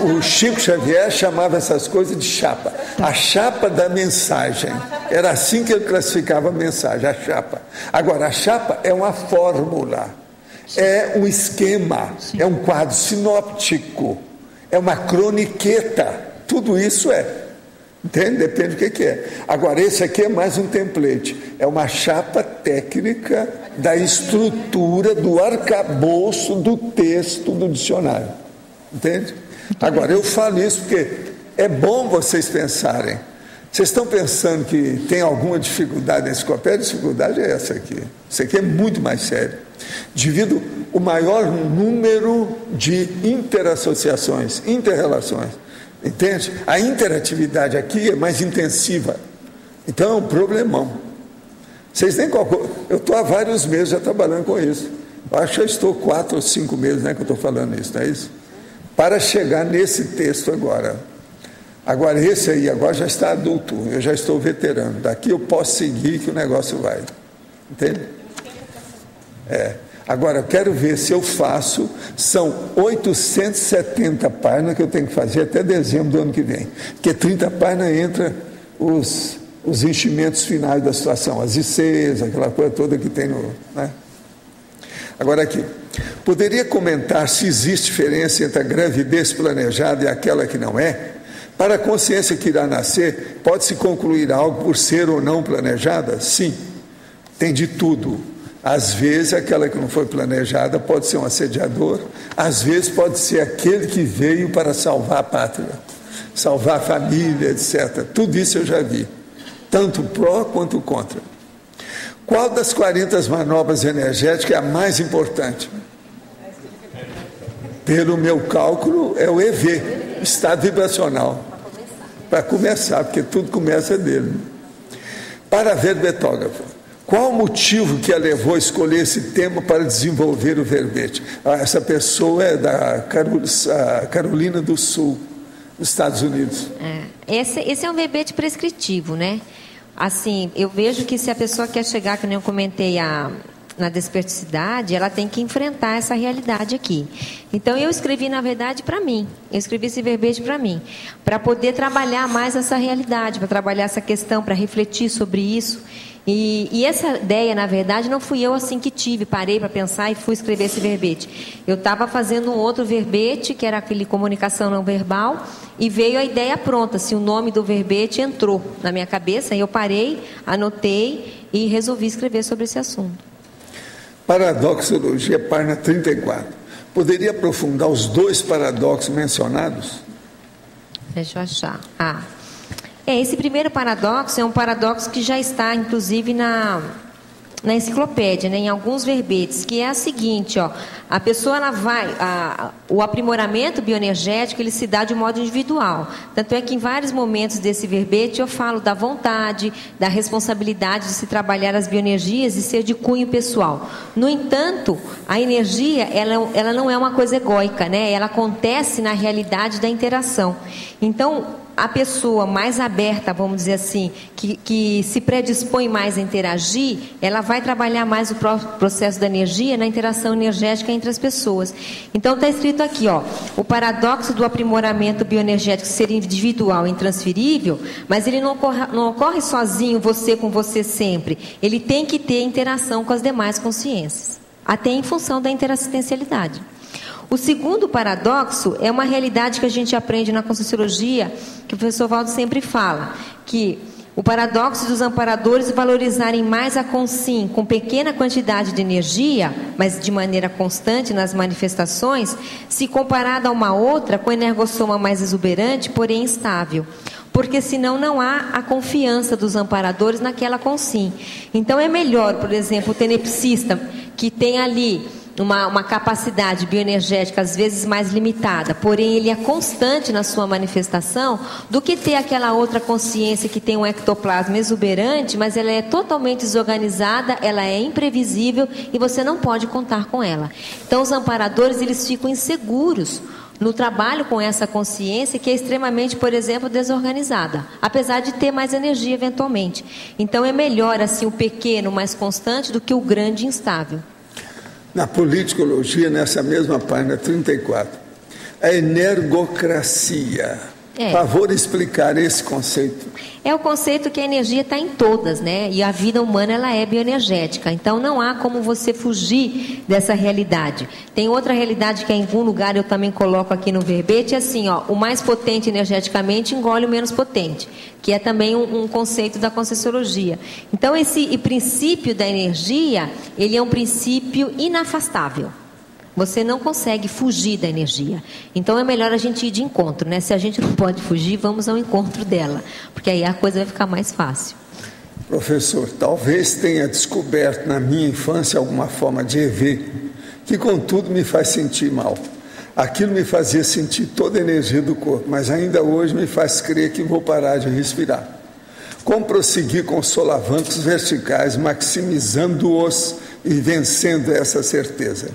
O Chico Xavier chamava essas coisas de chapa. A chapa da mensagem. Era assim que ele classificava a mensagem, a chapa. Agora, a chapa é uma fórmula, é um esquema, é um quadro sinóptico, é uma croniqueta. Tudo isso é. Entende? Depende do que é. Agora, esse aqui é mais um template. É uma chapa técnica da estrutura, do arcabouço do texto do dicionário. Entende? Agora, eu falo isso porque é bom vocês pensarem. Vocês estão pensando que tem alguma dificuldade na enciclopédia? A dificuldade é essa aqui. Isso aqui é muito mais sério. Devido ao maior número de interassociações, interrelações. Entende? A interatividade aqui é mais intensiva. Então é um problemão. Vocês nem qual... Eu estou há vários meses já trabalhando com isso. Eu acho que eu estou 4 ou 5 meses, né, que eu estou falando isso, não é isso? Para chegar nesse texto agora. Agora esse aí agora já está adulto, eu já estou veterano. Daqui eu posso seguir que o negócio vai. Entende? Agora eu quero ver se eu faço, são 870 páginas que eu tenho que fazer até dezembro do ano que vem. Porque 30 páginas entra os enchimentos finais da situação, as ICs, aquela coisa toda que tem no... Né? Agora aqui, poderia comentar se existe diferença entre a gravidez planejada e aquela que não é? Para a consciência que irá nascer, pode-se concluir algo por ser ou não planejada? Sim, tem de tudo. Às vezes, aquela que não foi planejada pode ser um assediador, às vezes pode ser aquele que veio para salvar a pátria, salvar a família, etc. Tudo isso eu já vi, tanto pró quanto contra. Qual das 40 manobras energéticas é a mais importante? Pelo meu cálculo, é o EV, estado vibracional. Para começar, porque tudo começa dele. Para a verbetógrafa, qual o motivo que a levou a escolher esse tema para desenvolver o verbete? Essa pessoa é da Carolina do Sul, nos Estados Unidos.
Esse é um verbete prescritivo, né? Assim, eu vejo que se a pessoa quer chegar, que nem eu comentei na desperticidade, ela tem que enfrentar essa realidade aqui. Então, eu escrevi, na verdade, para mim. Eu escrevi esse verbete para mim, para poder trabalhar mais essa realidade, para trabalhar essa questão, para refletir sobre isso. E essa ideia, na verdade, não fui eu assim que tive. Parei para pensar e fui escrever esse verbete. Eu estava fazendo um outro verbete, que era aquele comunicação não verbal, e veio a ideia pronta, assim, o nome do verbete entrou na minha cabeça, e eu parei, anotei e resolvi escrever sobre esse assunto.
Paradoxologia, página 34. Poderia aprofundar os 2 paradoxos mencionados?
Deixa eu achar. Esse primeiro paradoxo é um paradoxo que já está, inclusive, na enciclopédia, né, em alguns verbetes, que é o seguinte, a pessoa o aprimoramento bioenergético ele se dá de modo individual. Tanto é que em vários momentos desse verbete eu falo da vontade, da responsabilidade de se trabalhar as bioenergias e ser de cunho pessoal. No entanto, a energia ela não é uma coisa egóica, né? Ela acontece na realidade da interação. Então, a pessoa mais aberta, vamos dizer assim, que se predispõe mais a interagir, ela vai trabalhar mais o processo da energia na interação energética entre as pessoas. Então está escrito aqui, o paradoxo do aprimoramento bioenergético ser individual e intransferível, mas ele não ocorre sozinho, você com você sempre. Ele tem que ter interação com as demais consciências, até em função da interassistencialidade. O segundo paradoxo é uma realidade que a gente aprende na Conscienciologia, que o professor Valdo sempre fala, que o paradoxo dos amparadores valorizarem mais a consim com pequena quantidade de energia, mas de maneira constante nas manifestações, se comparada a uma outra com energossoma mais exuberante, porém instável. Porque senão não há a confiança dos amparadores naquela consim. Então é melhor, por exemplo, o tenepsista que tem ali uma capacidade bioenergética às vezes mais limitada, porém ele é constante na sua manifestação, do que ter aquela outra consciência que tem um ectoplasma exuberante, mas ela é totalmente desorganizada, ela é imprevisível e você não pode contar com ela. Então os amparadores eles ficam inseguros no trabalho com essa consciência que é extremamente, por exemplo, desorganizada, apesar de ter mais energia eventualmente. Então é melhor assim o pequeno mais constante do que o grande instável.
Na politicologia, nessa mesma página 34, a energocracia. Favor explicar esse conceito.
É o conceito que a energia está em todas, né? E a vida humana ela é bioenergética. Então não há como você fugir dessa realidade. Tem outra realidade que em algum lugar eu também coloco aqui no verbete, assim, o mais potente energeticamente engole o menos potente, que é também um conceito da Conscienciologia. Então esse princípio da energia, ele é um princípio inafastável. Você não consegue fugir da energia. Então é melhor a gente ir de encontro, né? Se a gente não pode fugir, vamos ao encontro dela, porque aí a coisa vai ficar mais fácil.
Professor, talvez tenha descoberto na minha infância alguma forma de EV, que contudo me faz sentir mal. Aquilo me fazia sentir toda a energia do corpo, mas ainda hoje me faz crer que vou parar de respirar. Como prosseguir com os solavancos verticais, maximizando-os e vencendo essa certeza?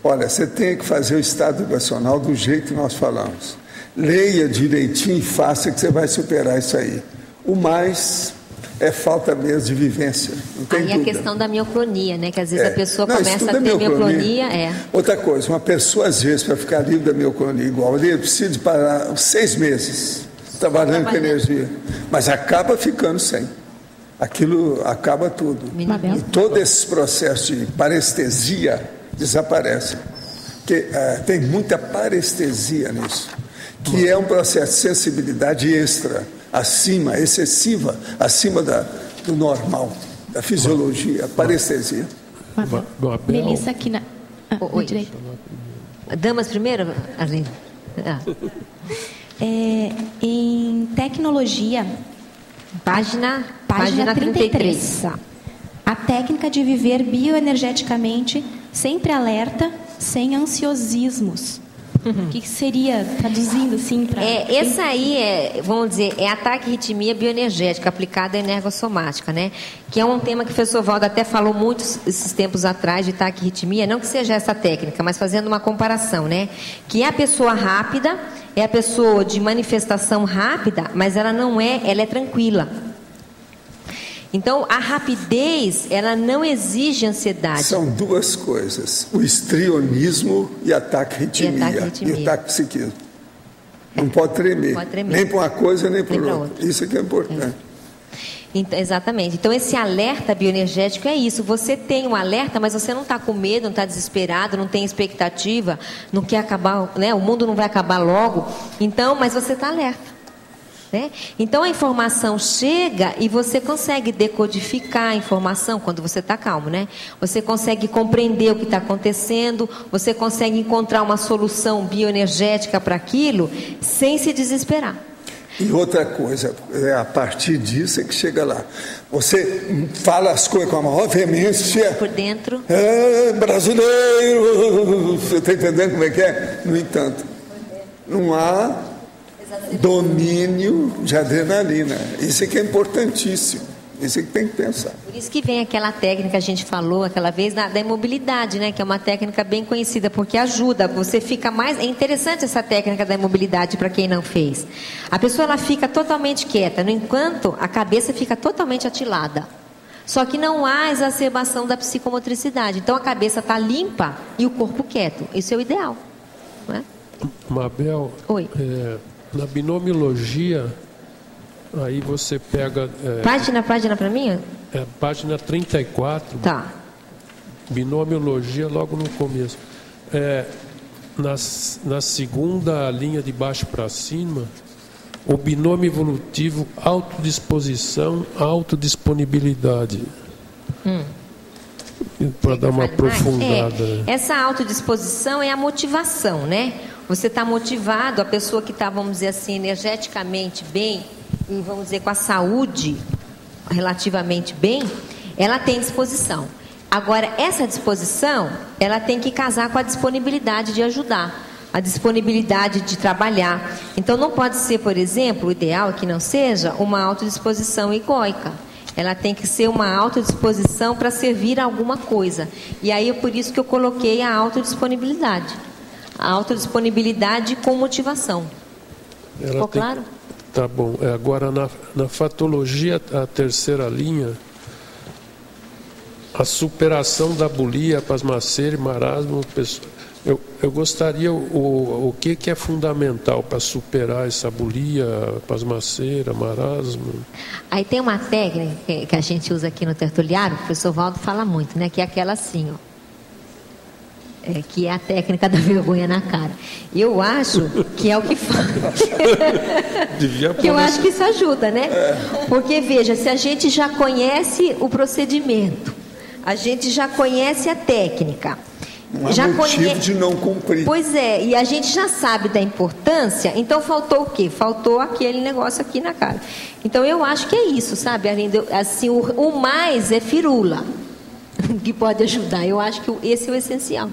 Olha, você tem que fazer o estado vibracional do jeito que nós falamos. Leia direitinho e faça que você vai superar isso aí. O mais é falta mesmo de vivência. Não tem dúvida.
A questão da mioclonia, né? Que às vezes a pessoa começa a ter mioclonia.
Outra coisa, uma pessoa às vezes para ficar livre da mioclonia igual, ele precisa parar 6 meses trabalhando com energia, mas acaba ficando sem. Aquilo acaba tudo. E todo esse processo de parestesia desaparece. Porque tem muita parestesia nisso, que é um processo de sensibilidade extra, excessiva, acima do normal, da fisiologia, parestesia.
Melissa aqui na...
Oi. Damas primeiro, Arlindo.
Em tecnologia, página 33. A técnica de viver bioenergeticamente sempre alerta, sem ansiosismos. O que seria, traduzindo assim para...
Essa aí vamos dizer, é a taquirritmia bioenergética aplicada à energossomática, né? Que é um tema que o professor Valdo até falou muito esses tempos atrás de taquirritmia, não que seja essa técnica, mas fazendo uma comparação, né? Que é a pessoa rápida, é a pessoa de manifestação rápida, mas ela não é, ela é tranquila. Então, a rapidez, ela não exige ansiedade.
São duas coisas, o histrionismo e ataque arritmia, e ataque psiquismo. Não pode tremer, nem para uma coisa, nem para outra. Isso que é importante.
Então, exatamente. Então, esse alerta bioenergético é isso. Você tem um alerta, mas você não está com medo, não está desesperado, não tem expectativa, não quer acabar, né? O mundo não vai acabar logo. Então, mas você está alerta. Né? Então, a informação chega e você consegue decodificar a informação quando você está calmo, né? Você consegue compreender o que está acontecendo, você consegue encontrar uma solução bioenergética para aquilo sem se desesperar.
E outra coisa, a partir disso é que chega lá. Você fala as coisas com a maior veemência.
Por dentro.
Brasileiro! Você está entendendo como é que é? No entanto, não há domínio de adrenalina. Isso é que é importantíssimo. Isso é que tem que pensar.
Por isso que vem aquela técnica que a gente falou aquela vez da imobilidade, né? Que é uma técnica bem conhecida, porque ajuda, você fica mais... É interessante essa técnica da imobilidade para quem não fez. A pessoa ela fica totalmente quieta, no enquanto a cabeça fica totalmente atilada. Só que não há exacerbação da psicomotricidade. Então a cabeça está limpa e o corpo quieto. Isso é o ideal. Não é?
Mabel,
oi.
Na binomiologia... Aí você pega...
Página para mim?
Página 34.
Tá.
Binomiologia logo no começo. Na segunda linha de baixo para cima, o binômio evolutivo autodisposição, autodisponibilidade. Para dar uma aprofundada.
Essa autodisposição é a motivação, né? Você está motivado, a pessoa que está, vamos dizer assim, energeticamente bem... e vamos dizer com a saúde relativamente bem, ela tem disposição. Agora, essa disposição, ela tem que casar com a disponibilidade de ajudar, a disponibilidade de trabalhar. Então, não pode ser, por exemplo, o ideal é que não seja uma autodisposição egóica. Ela tem que ser uma autodisposição para servir a alguma coisa. E aí é por isso que eu coloquei a autodisponibilidade. A autodisponibilidade com motivação. Ficou claro?
Tá bom. Agora, na fatologia, a terceira linha, a superação da bulia, pasmaceira e marasmo. Eu gostaria, o que é fundamental para superar essa bulia, pasmaceira, marasmo?
Aí tem uma técnica que a gente usa aqui no tertuliário, o professor Valdo fala muito, né? Que é aquela assim, ó. Que é a técnica da vergonha na cara. Eu acho que é o que faz. Que eu acho que isso ajuda, né? Porque, veja, se a gente já conhece o procedimento, a gente já conhece a técnica,
não há motivo de não cumprir.
Pois é, e a gente já sabe da importância, então faltou o quê? Faltou aquele negócio aqui na cara. Então, eu acho que é isso, sabe? Assim, o mais é firula, que pode ajudar. Eu acho que esse é o essencial.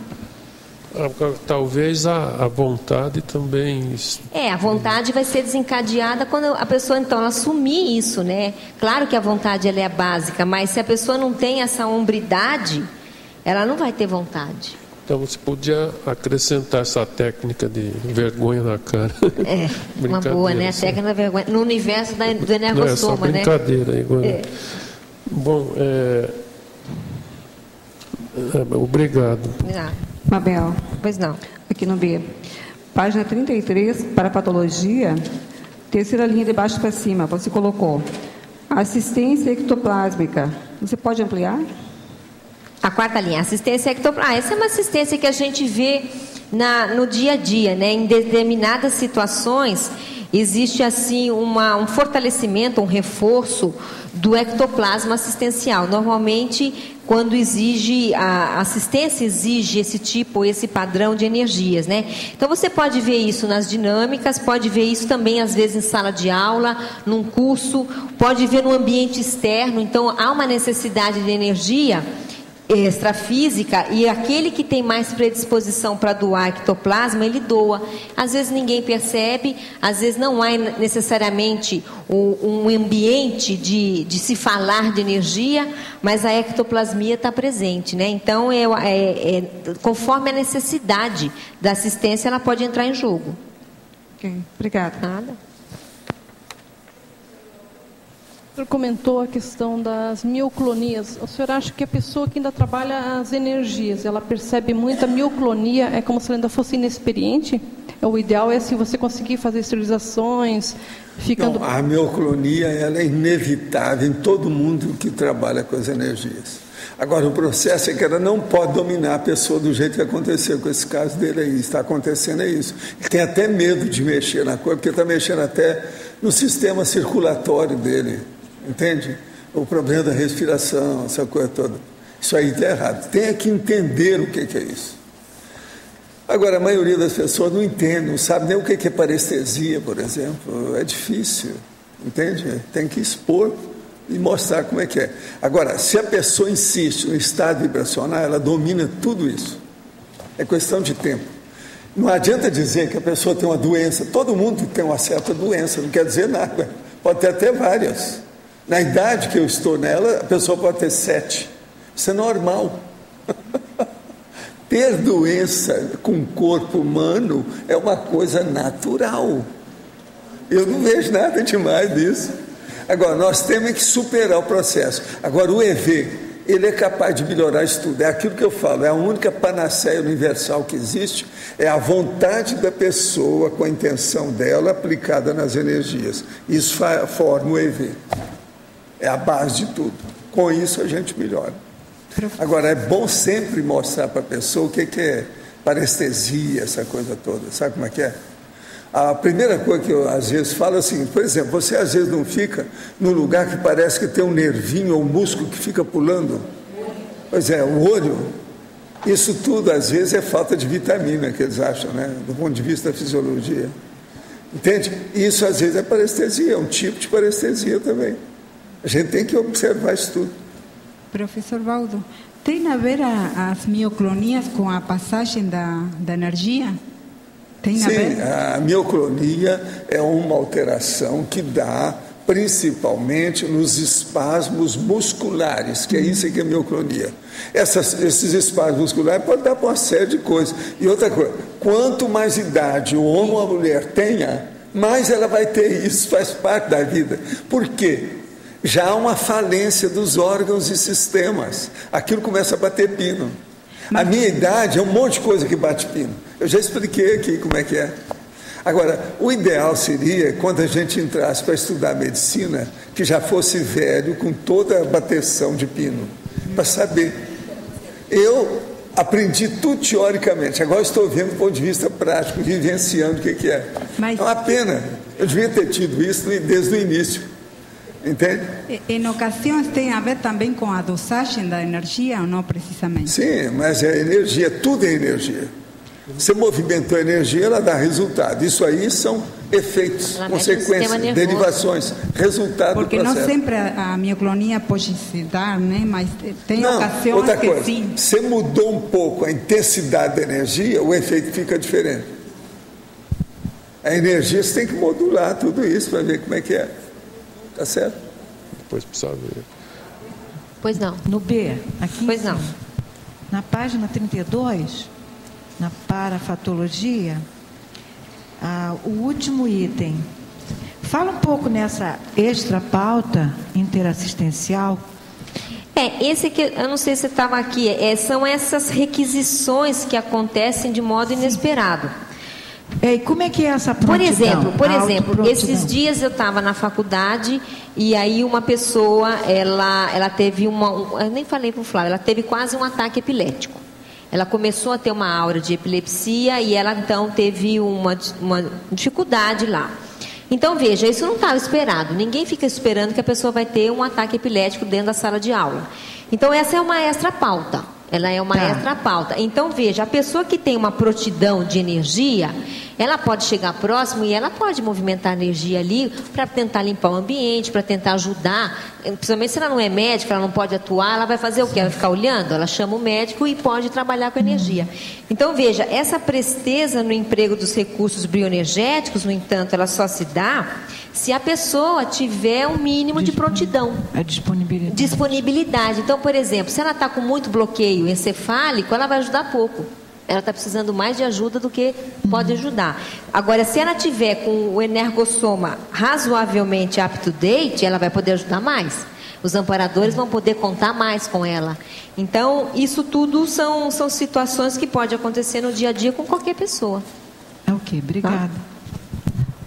Talvez a vontade também...
A vontade vai ser desencadeada quando a pessoa, então, ela assumir isso, né? Claro que a vontade ela é básica, mas se a pessoa não tem essa hombridade, ela não vai ter vontade.
Então, você podia acrescentar essa técnica de vergonha na cara.
Uma boa, né? A técnica da vergonha. No universo do energossoma,
né? Não, é só brincadeira.
Né?
Bom, obrigado.
Mabel.
Pois não.
Aqui no B. Página 33, para patologia, terceira linha de baixo para cima, você colocou assistência ectoplásmica. Você pode ampliar?
A quarta linha, assistência ectoplásmica. Essa é uma assistência que a gente vê no dia a dia, né? Em determinadas situações, existe assim um fortalecimento, um reforço do ectoplasma assistencial. Normalmente, quando a assistência exige esse padrão de energias, né? Então, você pode ver isso nas dinâmicas, pode ver isso também, às vezes, em sala de aula, num curso, pode ver no ambiente externo. Então, há uma necessidade de energia extrafísica, e aquele que tem mais predisposição para doar ectoplasma, ele doa. Às vezes ninguém percebe, às vezes não há necessariamente um ambiente de se falar de energia, mas a ectoplasmia está presente, né? Então, conforme a necessidade da assistência, ela pode entrar em jogo.
Ok, obrigada.
Nada.
senhor comentou a questão das mioclonias. O senhor acha que a pessoa que ainda trabalha as energias, ela percebe muita mioclonia, é como se ela ainda fosse inexperiente? O ideal é se você conseguir fazer esterilizações, ficando...
Não, a mioclonia ela é inevitável em todo mundo que trabalha com as energias. Agora, o processo é que ela não pode dominar a pessoa do jeito que aconteceu com esse caso dele aí. Está acontecendo isso. Ele tem até medo de mexer na coisa, porque está mexendo até no sistema circulatório dele. Entende? O problema da respiração, essa coisa toda. Isso aí está errado. Tem que entender o que é isso. Agora, a maioria das pessoas não entende, não sabe nem o que é parestesia, por exemplo. É difícil. Entende? Tem que expor e mostrar como é que é. Agora, se a pessoa insiste no estado vibracional, ela domina tudo isso. É questão de tempo. Não adianta dizer que a pessoa tem uma doença. Todo mundo tem uma certa doença, não quer dizer nada. Pode ter até várias. Na idade que eu estou nela, a pessoa pode ter 7. Isso é normal. Ter doença com o corpo humano é uma coisa natural. Eu não vejo nada demais disso. Agora, nós temos que superar o processo. Agora, o EV, ele é capaz de melhorar isso tudo. É aquilo que eu falo, é a única panaceia universal que existe, é a vontade da pessoa com a intenção dela aplicada nas energias. Isso forma o EV. É a base de tudo. Com isso, a gente melhora. Agora, é bom sempre mostrar para a pessoa o que é parestesia, essa coisa toda. Sabe como é que é? A primeira coisa que eu às vezes falo assim, por exemplo, você às vezes não fica num lugar que parece que tem um nervinho ou um músculo que fica pulando? Pois é, o olho, isso tudo às vezes é falta de vitamina que eles acham, né? Do ponto de vista da fisiologia. Entende? Isso às vezes é parestesia, é um tipo de parestesia também. A gente tem que observar isso tudo.
Professor Valdo, tem a ver as mioclonias com a passagem da energia?
Sim, a mioclonia é uma alteração que dá principalmente nos espasmos musculares, que é isso que é mioclonia. Esses espasmos musculares podem dar para uma série de coisas. E outra coisa, quanto mais idade o homem ou a mulher tenha, mais ela vai ter isso, faz parte da vida. Por quê? Já há uma falência dos órgãos e sistemas. Aquilo começa a bater pino. A minha idade é um monte de coisa que bate pino. Eu já expliquei aqui como é que é. Agora, o ideal seria, quando a gente entrasse para estudar medicina, que já fosse velho, com toda a bateção de pino, para saber. Eu aprendi tudo teoricamente, agora estou vendo do ponto de vista prático, vivenciando o que é. É uma pena, eu devia ter tido isso desde o início. Entende?
Em ocasiões tem a ver também com a dosagem da energia ou não precisamente?
Sim, mas é energia, tudo é energia. Você movimentou a energia, ela dá resultado. Isso aí são efeitos, consequências, derivações, resultado
porque
do processo.
Porque não sempre a mioclonia pode se dar, né? Mas tem ocasiões
outra
que
coisa,
sim.
Você mudou um pouco a intensidade da energia, o efeito fica diferente. A energia, você tem que modular tudo isso para ver como é que é. Tá certo?
Depois precisa ver.
Pois não.
No B, aqui
pois não.
Na página 32, na parafatologia, o último item. Fala um pouco nessa extra pauta interassistencial.
Esse que eu não sei se estava aqui, são essas requisições que acontecem de modo inesperado.
E como é que é essa prontidão?
Por exemplo, esses dias eu estava na faculdade e aí uma pessoa, ela teve eu nem falei para o Flávio, ela teve quase um ataque epilético. Ela começou a ter uma aura de epilepsia e ela então teve uma dificuldade lá. Então veja, isso não estava esperado. Ninguém fica esperando que a pessoa vai ter um ataque epilético dentro da sala de aula. Então essa é uma extra pauta. Ela é uma extra pauta. Então, veja, a pessoa que tem uma prontidão de energia, ela pode chegar próximo e ela pode movimentar a energia ali para tentar limpar o ambiente, para tentar ajudar. Principalmente se ela não é médica, ela não pode atuar, ela vai fazer o quê? Ela vai ficar olhando? Ela chama o médico e pode trabalhar com a energia. Então, veja, essa presteza no emprego dos recursos bioenergéticos, no entanto, ela só se dá se a pessoa tiver um mínimo de prontidão.
A disponibilidade.
Então, por exemplo, se ela está com muito bloqueio encefálico, ela vai ajudar pouco. ela está precisando mais de ajuda do que pode ajudar. Agora, se ela tiver com o energossoma razoavelmente up-to-date, ela vai poder ajudar mais. Os amparadores vão poder contar mais com ela. Então, isso tudo são situações que podem acontecer no dia a dia com qualquer pessoa.
Ok, obrigada.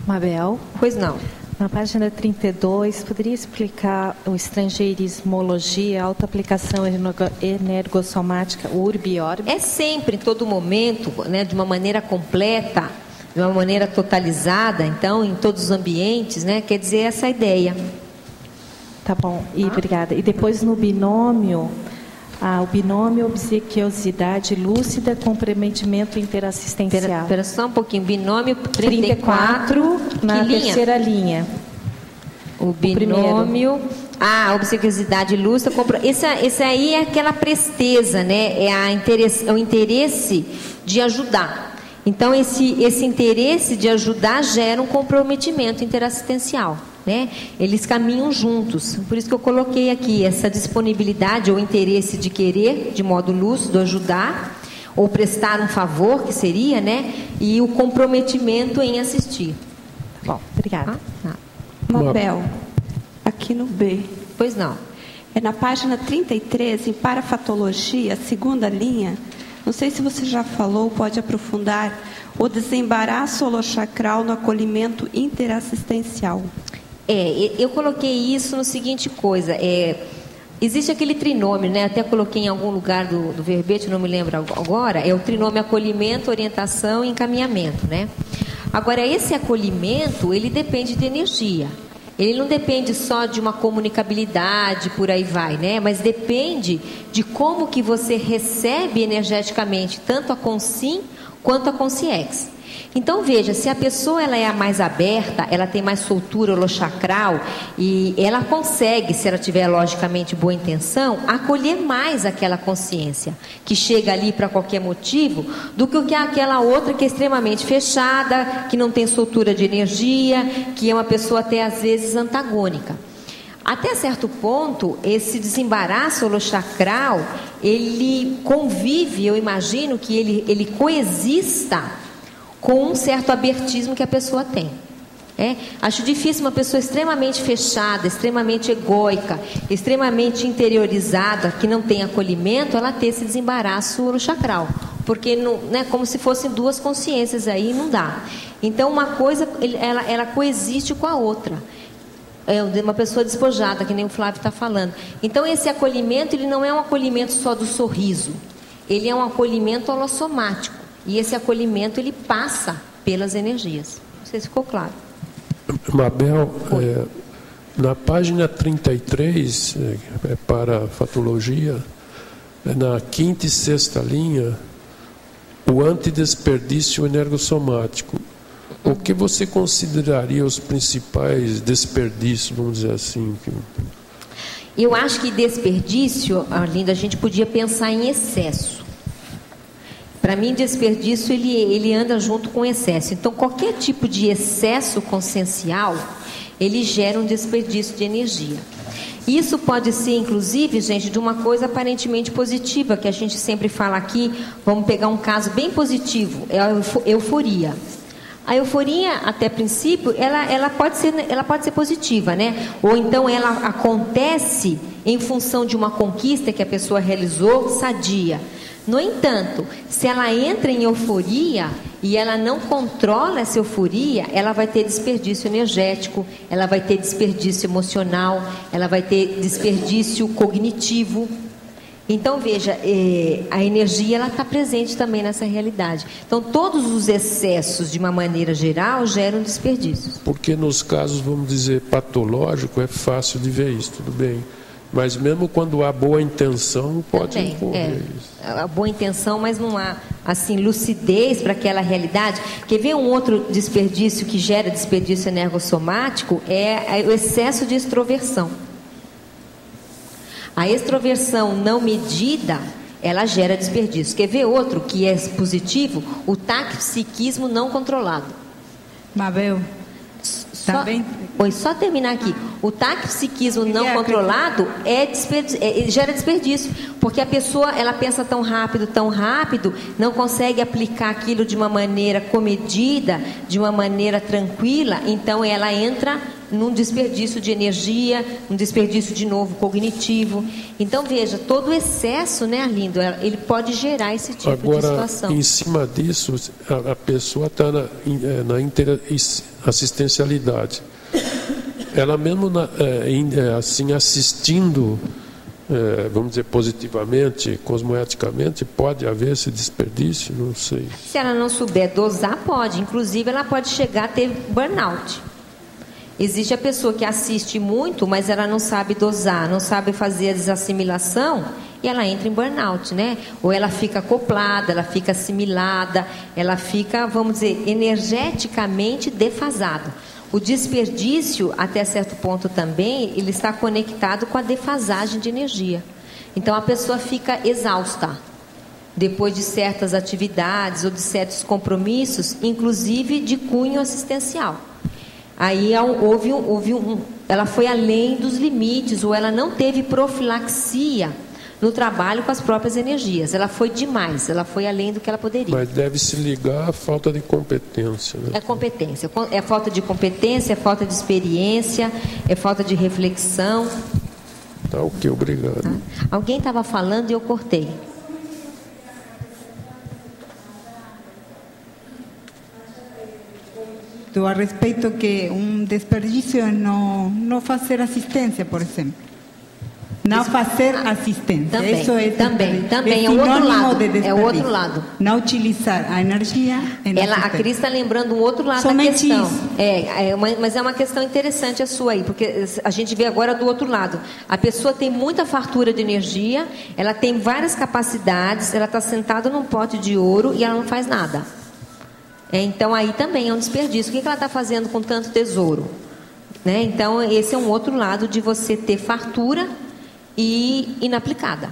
Mabel?
Pois não.
Na página 32, poderia explicar o estrangeirismologia, autoaplicação energossomática, urbi e orbi?
É sempre, em todo momento, né, de uma maneira completa, de uma maneira totalizada, então, em todos os ambientes, né, quer dizer, essa ideia.
Tá bom, obrigada. E depois no binômio, o binômio obsequiosidade lúcida, comprometimento interassistencial.
Espera só um pouquinho, binômio 34
na terceira linha.
O binômio... a obsequiosidade lúcida... Esse aí é aquela presteza, né? É o interesse de ajudar. Então, esse interesse de ajudar gera um comprometimento interassistencial. Né? Eles caminham juntos, por isso que eu coloquei aqui essa disponibilidade ou interesse de querer, de modo lúcido, ajudar ou prestar um favor, que seria, né? E o comprometimento em assistir.
Bom, obrigada.
Mabel, aqui no B.
Pois não.
É na página 33, em parafatologia, segunda linha. Não sei se você já falou, pode aprofundar. O desembaraço holochacral no acolhimento interassistencial.
Eu coloquei isso no seguinte coisa, existe aquele trinômio, né? Até coloquei em algum lugar do verbete, não me lembro agora, é o trinômio acolhimento, orientação e encaminhamento, né? Agora, esse acolhimento, ele depende de energia, ele não depende só de uma comunicabilidade, por aí vai, né? Mas depende de como que você recebe energeticamente, tanto a Consim quanto a Consciex. Então, veja, se a pessoa ela é a mais aberta, ela tem mais soltura holochacral e ela consegue, se ela tiver logicamente boa intenção, acolher mais aquela consciência que chega ali para qualquer motivo do que aquela outra que é extremamente fechada, que não tem soltura de energia, que é uma pessoa até às vezes antagônica. Até certo ponto, esse desembaraço holochacral, ele convive, eu imagino que ele coexista com um certo abertismo que a pessoa tem. Acho difícil uma pessoa extremamente fechada, extremamente egóica, extremamente interiorizada, que não tem acolhimento, ela ter esse desembaraço holochacral. Porque não, né, como se fossem duas consciências aí, não dá. Então, uma coisa, ela coexiste com a outra. É uma pessoa despojada, que nem o Flávio está falando. Então, esse acolhimento, ele não é um acolhimento só do sorriso. Ele é um acolhimento holossomático. E esse acolhimento, ele passa pelas energias. Não sei se ficou claro.
Mabel, na página 33, para fatologia, na quinta e sexta linha, o antidesperdício energossomático. O que você consideraria os principais desperdícios, vamos dizer assim?
Eu acho que desperdício, Arlindo, a gente podia pensar em excesso. Para mim, desperdício, ele anda junto com excesso. Então, qualquer tipo de excesso consciencial, ele gera um desperdício de energia. Isso pode ser, inclusive, gente, de uma coisa aparentemente positiva, que a gente sempre fala aqui. Vamos pegar um caso bem positivo, é a euforia. A euforia, até princípio, ela pode ser positiva, né? Ou então ela acontece em função de uma conquista que a pessoa realizou sadia. No entanto, se ela entra em euforia e ela não controla essa euforia, ela vai ter desperdício energético, ela vai ter desperdício emocional, ela vai ter desperdício cognitivo. Então, veja, a energia ela está presente também nessa realidade. Então, todos os excessos, de uma maneira geral, geram desperdícios.
Porque nos casos, vamos dizer, patológicos, é fácil de ver isso, tudo bem. Mas mesmo quando há boa intenção, pode ocorrer isso.
A boa intenção, mas não há assim, lucidez para aquela realidade. Quer ver um outro desperdício que gera desperdício energossomático? É o excesso de extroversão. A extroversão não medida, ela gera desperdício. Quer ver outro que é positivo? O taquipsiquismo não controlado.
Mabel.
Só terminar aqui. O taquipsiquismo não controlado gera desperdício, porque a pessoa ela pensa tão rápido, não consegue aplicar aquilo de uma maneira comedida, de uma maneira tranquila, então ela entra num desperdício de energia, um desperdício de novo cognitivo. Então veja, todo o excesso, né, Arlindo, ele pode gerar esse tipo de situação.
Agora, em cima disso, a pessoa está na interassistencialidade. Ela mesmo assim assistindo, vamos dizer positivamente, cosmoeticamente, pode haver esse desperdício? Não sei.
Se ela não souber dosar, pode. Inclusive, ela pode chegar a ter burnout. Existe a pessoa que assiste muito, mas ela não sabe dosar, não sabe fazer a desassimilação, e ela entra em burnout, né? Ou ela fica acoplada, ela fica assimilada, ela fica, vamos dizer, energeticamente defasada. O desperdício, até certo ponto também, ele está conectado com a defasagem de energia. Então, a pessoa fica exausta depois de certas atividades ou de certos compromissos, inclusive de cunho assistencial. Aí ela foi além dos limites, ou ela não teve profilaxia no trabalho com as próprias energias. Ela foi demais, ela foi além do que ela poderia.
Mas deve se ligar à falta de competência, né?
É competência, é falta de competência, é falta de experiência, é falta de reflexão.
Tá, ok, obrigado.
Tá? Alguém estava falando e eu cortei.
A respeito que desperdício é não fazer assistência, por exemplo. Não fazer assistência.
Também,
isso é
também é o outro lado. É o outro lado.
Não utilizar a energia.
A Cris está lembrando um outro lado
somente
da questão.
Isso.
Mas é uma questão interessante a sua aí, porque a gente vê agora do outro lado. A pessoa tem muita fartura de energia, ela tem várias capacidades, ela está sentada num pote de ouro e ela não faz nada. Então aí também é um desperdício. O que ela está fazendo com tanto tesouro? Né? Então esse é um outro lado de você ter fartura e inaplicada.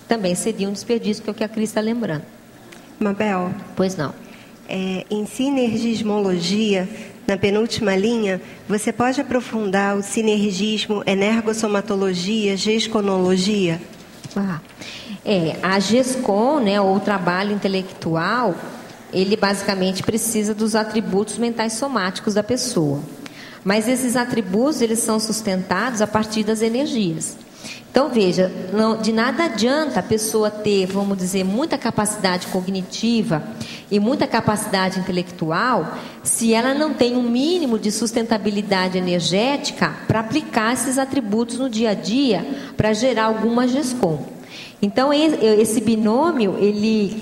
Também seria um desperdício, que é o que a Cris está lembrando.
Mabel.
Pois não.
Em sinergismologia, na penúltima linha, você pode aprofundar o sinergismo, energossomatologia, gesconologia?
A GESCOM, né, ou o trabalho intelectual, ele basicamente precisa dos atributos mentais somáticos da pessoa. Mas esses atributos, eles são sustentados a partir das energias. Então, veja, de nada adianta a pessoa ter, vamos dizer, muita capacidade cognitiva e muita capacidade intelectual se ela não tem um mínimo de sustentabilidade energética para aplicar esses atributos no dia a dia para gerar alguma GESCOM. Então, esse binômio,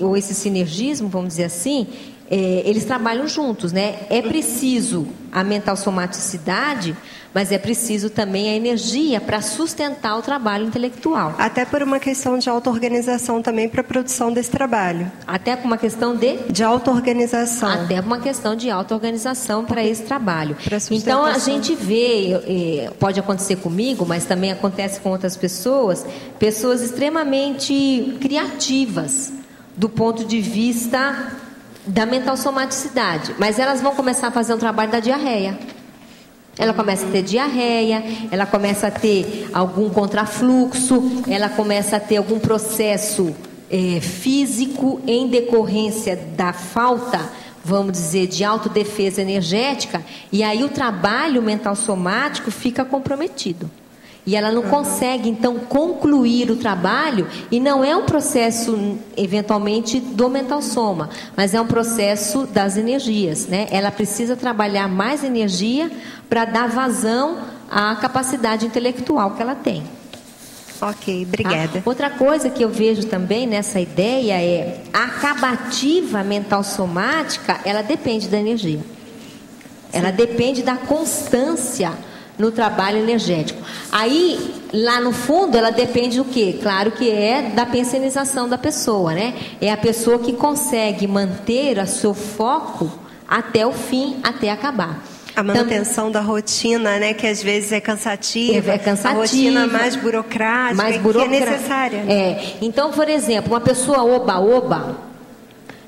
ou esse sinergismo, vamos dizer assim, eles trabalham juntos, né? É preciso a mental somaticidade, mas é preciso também a energia para sustentar o trabalho intelectual.
Até por uma questão de auto-organização também para a produção desse trabalho.
Até por uma questão de
auto-organização.
Até por uma questão de auto-organização para esse trabalho. Então a gente vê, pode acontecer comigo, mas também acontece com outras pessoas extremamente criativas do ponto de vista da mental somaticidade, mas elas vão começar a fazer um trabalho da diarreia. Ela começa a ter diarreia, ela começa a ter algum contrafluxo, ela começa a ter algum processo físico em decorrência da falta, vamos dizer, de autodefesa energética, e aí o trabalho mental somático fica comprometido. E ela não consegue, então, concluir o trabalho, e não é um processo, eventualmente, do mental soma, mas é um processo das energias, né? Ela precisa trabalhar mais energia para dar vazão à capacidade intelectual que ela tem.
Ok, obrigada.
Outra coisa que eu vejo também nessa ideia é a acabativa mental somática, ela depende da energia. Ela depende da constância no trabalho energético. Aí, lá no fundo, ela depende do quê? Claro que é da pensionização da pessoa, né? É a pessoa que consegue manter o seu foco até o fim, até acabar.
A manutenção da rotina, né? Que às vezes é cansativa. A rotina mais burocrática, que é necessária.
Então, por exemplo, uma pessoa oba-oba,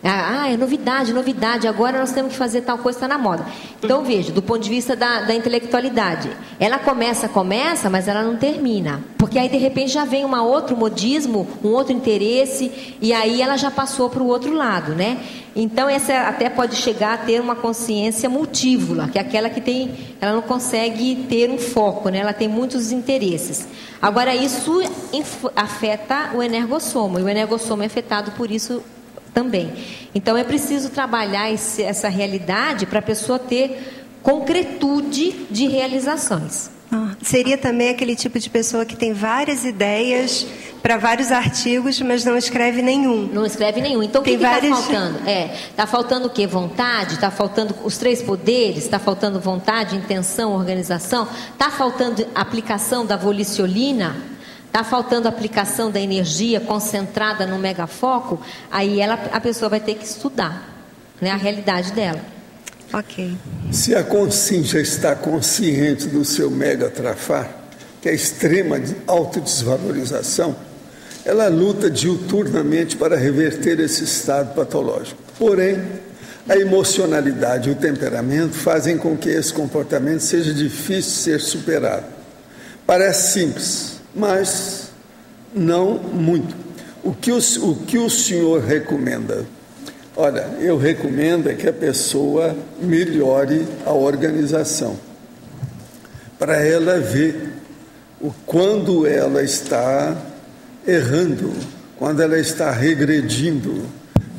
É novidade, novidade, agora nós temos que fazer tal coisa, está na moda. Então, veja, do ponto de vista da intelectualidade, ela começa, mas ela não termina. Porque aí, de repente, já vem um outro modismo, um outro interesse, e aí ela já passou para o outro lado, né? Então, essa até pode chegar a ter uma consciência multívola, que é aquela que ela não consegue ter um foco, né? Ela tem muitos interesses. Agora, isso afeta o energossoma, e o energossoma é afetado por isso também. Então, é preciso trabalhar essa realidade para a pessoa ter concretude de realizações.
Seria também aquele tipo de pessoa que tem várias ideias para vários artigos, mas não escreve nenhum.
Não escreve nenhum. Então, o que está faltando? Está faltando o quê? Vontade? Está faltando os 3 poderes? Está faltando vontade, intenção, organização? Está faltando aplicação da voliciolina? Está faltando aplicação da energia concentrada no megafoco? Aí a pessoa vai ter que estudar, né, a realidade dela.
Ok.
Se a consciência está consciente do seu megatrafar, que é extrema autodesvalorização, ela luta diuturnamente para reverter esse estado patológico. Porém, a emocionalidade e o temperamento fazem com que esse comportamento seja difícil de ser superado. Parece simples, mas não muito. O que o senhor recomenda? Olha, eu recomendo que a pessoa melhore a organização, para ela ver quando ela está errando, quando ela está regredindo,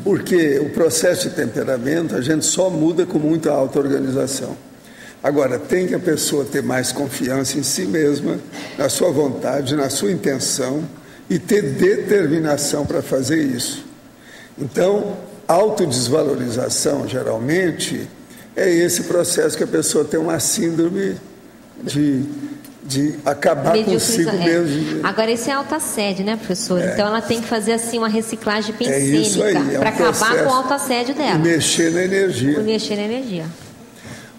porque o processo de temperamento a gente só muda com muita auto-organização. Agora, tem que a pessoa ter mais confiança em si mesma, na sua vontade, na sua intenção, e ter determinação para fazer isso. Então, autodesvalorização, geralmente, é esse processo que a pessoa tem uma síndrome de acabar consigo mesmo.
Agora, esse é autoassédio, né, professor? Então, ela tem que fazer assim uma reciclagem pensênica para acabar com o autoassédio dela.
E mexer na energia.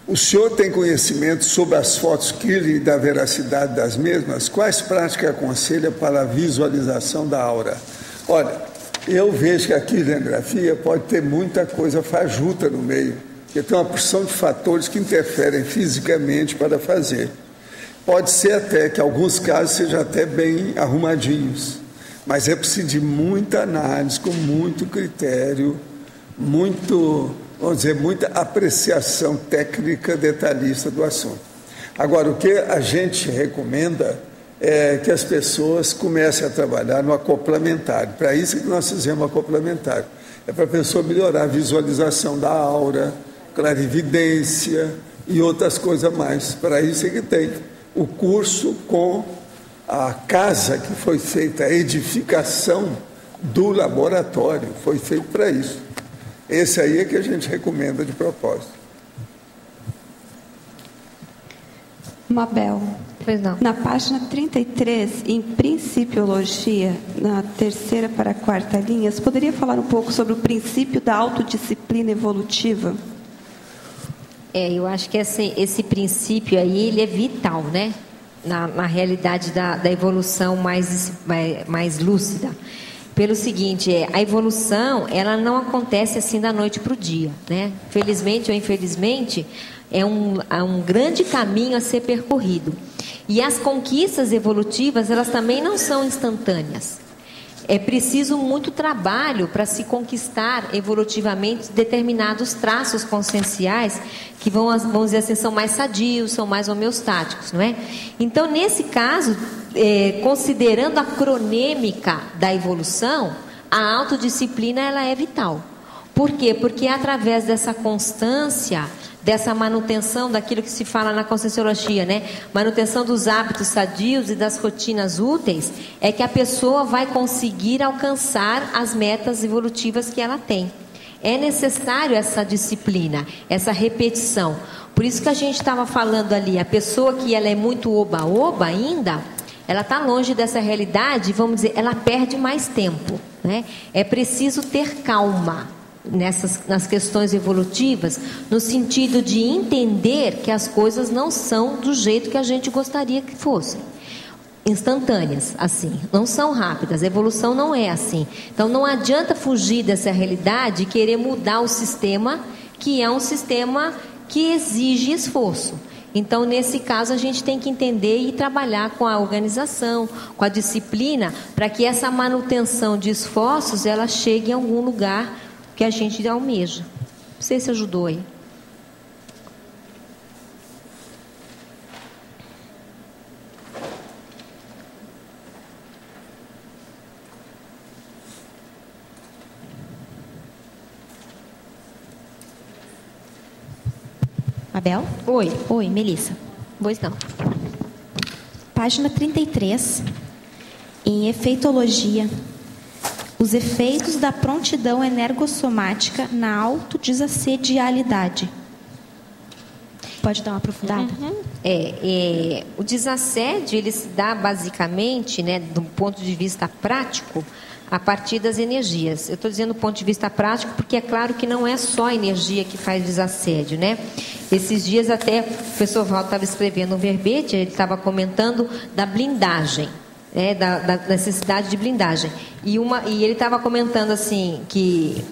O senhor tem conhecimento sobre as fotos Kirlian e da veracidade das mesmas? Quais práticas aconselha para a visualização da aura? Olha, eu vejo que a quirliangrafia pode ter muita coisa fajuta no meio, porque tem uma porção de fatores que interferem fisicamente para fazer. Pode ser até que, em alguns casos, sejam até bem arrumadinhos, mas é preciso de muita análise, com muito critério, muita apreciação técnica detalhista do assunto. Agora, o que a gente recomenda é que as pessoas comecem a trabalhar no acoplamentário. Para isso que nós fizemos o acoplamentário. É para a pessoa melhorar a visualização da aura, clarividência e outras coisas mais. Para isso é que tem o curso com a casa que foi feita, a edificação do laboratório, foi feito para isso. Esse aí é que a gente recomenda de propósito.
Mabel, na página 33, em Principiologia, na 3ª para a 4ª linha, você poderia falar um pouco sobre o princípio da autodisciplina evolutiva?
Eu acho que esse princípio aí, ele é vital, né? Na realidade da evolução mais lúcida. Pelo seguinte, a evolução, ela não acontece assim da noite para o dia, né? Felizmente ou infelizmente, é um grande caminho a ser percorrido. E as conquistas evolutivas, elas também não são instantâneas. É preciso muito trabalho para se conquistar evolutivamente determinados traços conscienciais que vamos dizer assim, são mais sadios, são mais homeostáticos, não é? Então, nesse caso, considerando a cronêmica da evolução, a autodisciplina ela é vital. Por quê? Porque é através dessa constância, dessa manutenção daquilo que se fala na Conscienciologia, né? Manutenção dos hábitos sadios e das rotinas úteis, é que a pessoa vai conseguir alcançar as metas evolutivas que ela tem. É necessário essa disciplina, essa repetição. Por isso que a gente estava falando ali, a pessoa que ela é muito oba-oba ainda, ela está longe dessa realidade, vamos dizer, ela perde mais tempo, né? É preciso ter calma nas questões evolutivas, no sentido de entender que as coisas não são do jeito que a gente gostaria que fossem. instantâneas, assim, não são rápidas, a evolução não é assim. Então não adianta fugir dessa realidade e querer mudar o sistema, que é um sistema que exige esforço. Então, nesse caso, a gente tem que entender e trabalhar com a organização, com a disciplina, para que essa manutenção de esforços, ela chegue em algum lugar que a gente almeja. Não sei se ajudou aí.
Abel?
Oi.
Oi, Melissa.
Pois não.
Página 33, em efeitologia. Os efeitos da prontidão energossomática na autodesassedialidade. Pode dar uma aprofundada?
O desassédio, ele se dá basicamente, né, do ponto de vista prático, a partir das energias. Eu estou dizendo do ponto de vista prático porque é claro que não é só a energia que faz desassédio, né? Esses dias até o professor Valdo estava escrevendo um verbete, ele estava comentando da blindagem, né, da necessidade de blindagem. E ele estava comentando assim que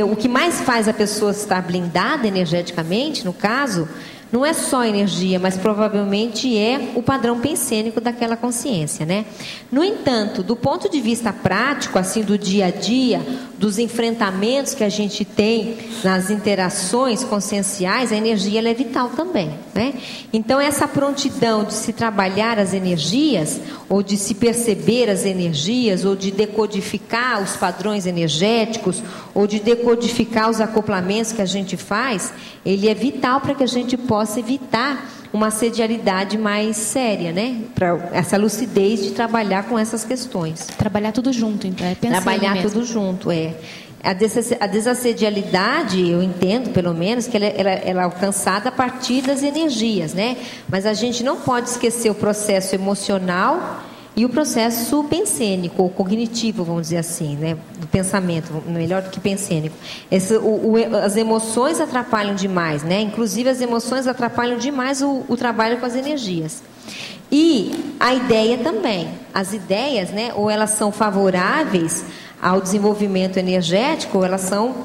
o que mais faz a pessoa estar blindada energeticamente, no caso, não é só energia, mas provavelmente é o padrão pensênico daquela consciência, né? No entanto, do ponto de vista prático, assim, do dia a dia, dos enfrentamentos que a gente tem nas interações conscienciais, a energia ela é vital também, né? Então, essa prontidão de se trabalhar as energias, ou de se perceber as energias, ou de decodificar os padrões energéticos, ou de decodificar os acoplamentos que a gente faz, ele é vital para que a gente possa evitar uma assedialidade mais séria, né? Para essa lucidez de trabalhar com essas questões.
Trabalhar tudo junto, então.
Trabalhar tudo junto, A desassedialidade, eu entendo, pelo menos, que ela é alcançada a partir das energias, né? Mas a gente não pode esquecer o processo emocional e o processo pensênico, ou cognitivo, vamos dizer assim, né? Do pensamento, melhor do que pensênico. As emoções atrapalham demais, né? Inclusive as emoções atrapalham demais o trabalho com as energias. E a ideia também. As ideias, né? Ou elas são favoráveis ao desenvolvimento energético,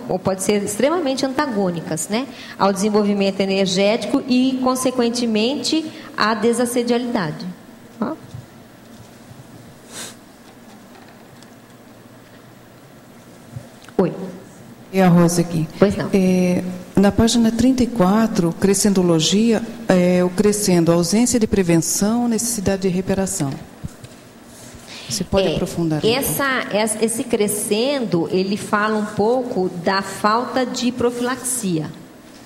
ou pode ser extremamente antagônicas, né? Ao desenvolvimento energético e, consequentemente, à desassedialidade. Oi.
É a Rosa aqui.
Pois não.
Na página 34, crescendologia, o crescendo, ausência de prevenção, necessidade de reparação. Você pode aprofundar?
Esse crescendo, ele fala um pouco da falta de profilaxia,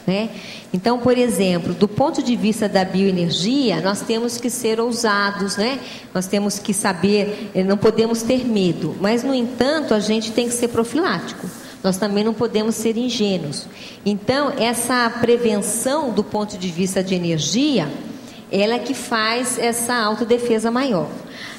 né? Então, por exemplo, do ponto de vista da bioenergia, nós temos que ser ousados, né? Nós temos que saber, não podemos ter medo, mas, no entanto, a gente tem que ser profilático. Nós também não podemos ser ingênuos. Então, essa prevenção do ponto de vista de energia, ela é que faz essa autodefesa maior.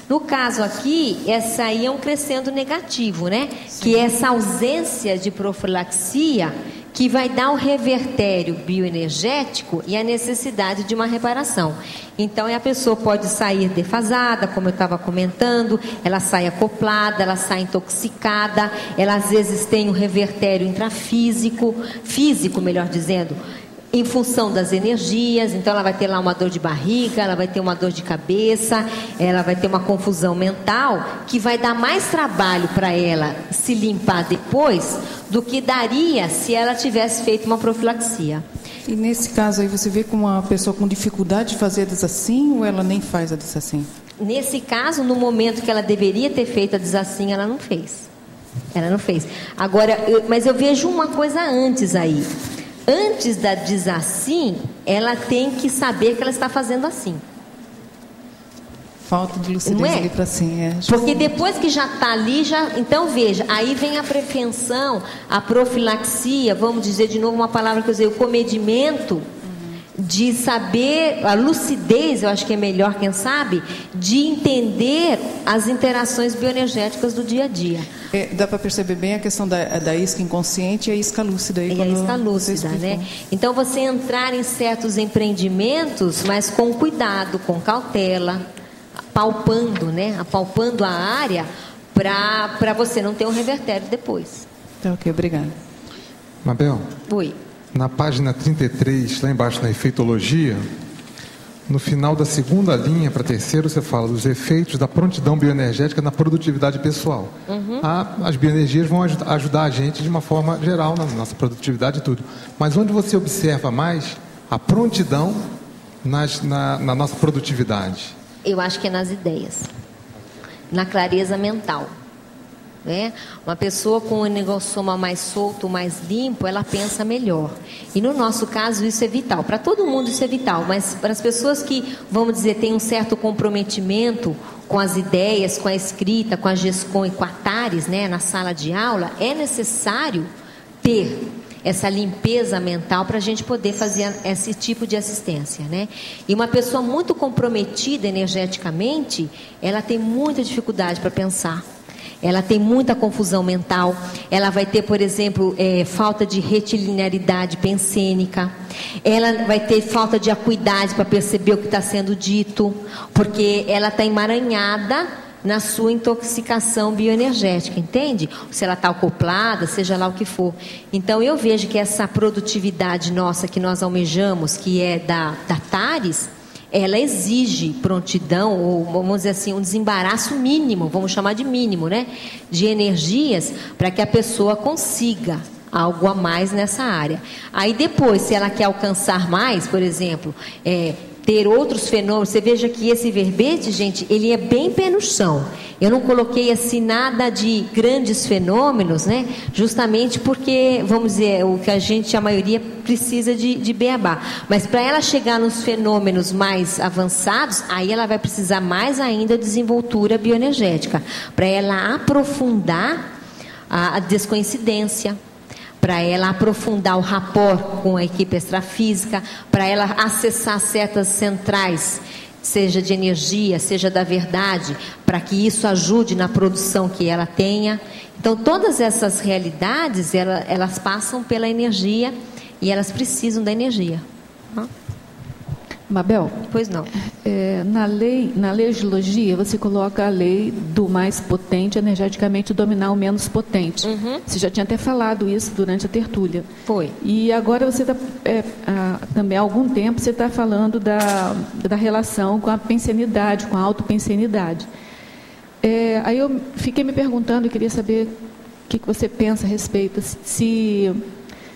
No caso aqui, essa aí é um crescendo negativo, né? Sim. Que é essa ausência de profilaxia que vai dar um revertério bioenergético e a necessidade de uma reparação. Então, a pessoa pode sair defasada, como eu estava comentando, ela sai acoplada, ela sai intoxicada, ela às vezes tem um revertério intrafísico, melhor dizendo, em função das energias. Então ela vai ter lá uma dor de barriga, ela vai ter uma dor de cabeça, ela vai ter uma confusão mental que vai dar mais trabalho para ela se limpar depois do que daria se ela tivesse feito uma profilaxia.
E nesse caso aí você vê como uma pessoa com dificuldade de fazer a desassim ou ela nem faz a desassim?
Nesse caso, no momento que ela deveria ter feito a desassim, ela não fez. Ela não fez. Agora, mas eu vejo uma coisa antes aí. Antes da desassim, ela tem que saber que ela está fazendo assim.
Falta de lucidez ali para sim.
Porque depois que já está ali, então veja, aí vem a prevenção, a profilaxia, vamos dizer de novo uma palavra que eu usei, o comedimento, de saber, a lucidez, eu acho que é melhor, quem sabe, de entender as interações bioenergéticas do dia a dia.
Dá para perceber bem a questão da isca inconsciente e a isca lúcida. Aí,
a isca lúcida, né? Então, você entrar em certos empreendimentos, mas com cuidado, com cautela, apalpando, né? Apalpando a área para você não ter um revertério depois.
Tá, ok, obrigada.
Mabel?
Oi.
Na página 33, lá embaixo na efeitologia, no final da segunda linha para terceiro, você fala dos efeitos da prontidão bioenergética na produtividade pessoal. As bioenergias vão ajudar a gente de uma forma geral na nossa produtividade e tudo. Mas onde você observa mais a prontidão na nossa produtividade?
Eu acho que é nas ideias, na clareza mental. Né? Uma pessoa com o energossoma mais solto, mais limpo, ela pensa melhor. E no nosso caso isso é vital. Para todo mundo isso é vital, mas para as pessoas que, vamos dizer, têm um certo comprometimento com as ideias, com a escrita, com a GESCOM e com a TARES, né, na sala de aula, é necessário ter essa limpeza mental para a gente poder fazer esse tipo de assistência, né? E uma pessoa muito comprometida energeticamente, ela tem muita dificuldade para pensar. Ela tem muita confusão mental, ela vai ter, por exemplo, falta de retilinearidade pensênica, ela vai ter falta de acuidade para perceber o que está sendo dito, porque ela está emaranhada na sua intoxicação bioenergética, entende? Se ela está acoplada, seja lá o que for. Então eu vejo que essa produtividade nossa que nós almejamos, que é da TARES, ela exige prontidão, ou vamos dizer assim, um desembaraço mínimo, vamos chamar de mínimo, né? De energias, para que a pessoa consiga algo a mais nessa área. Aí depois, se ela quer alcançar mais, por exemplo, ter outros fenômenos, você veja que esse verbete, gente, ele é bem pé no chão. Eu não coloquei assim nada de grandes fenômenos, né? Justamente porque, vamos dizer, o que a maioria precisa de beabá. Mas para ela chegar nos fenômenos mais avançados, aí ela vai precisar mais ainda de desenvoltura bioenergética, para ela aprofundar a descoincidência, para ela aprofundar o rapport com a equipe extrafísica, para ela acessar certas centrais, seja de energia, seja da verdade, para que isso ajude na produção que ela tenha. Então, todas essas realidades, elas passam pela energia e elas precisam da energia.
Mabel?
Pois não.
Na legiologia, você coloca a lei do mais potente energeticamente dominar o menos potente. Você já tinha até falado isso durante a tertúlia.
Foi.
E agora você está, também há algum tempo, você está falando da relação com a pensenidade, com a autopensenidade. Aí eu fiquei me perguntando e queria saber o que você pensa a respeito.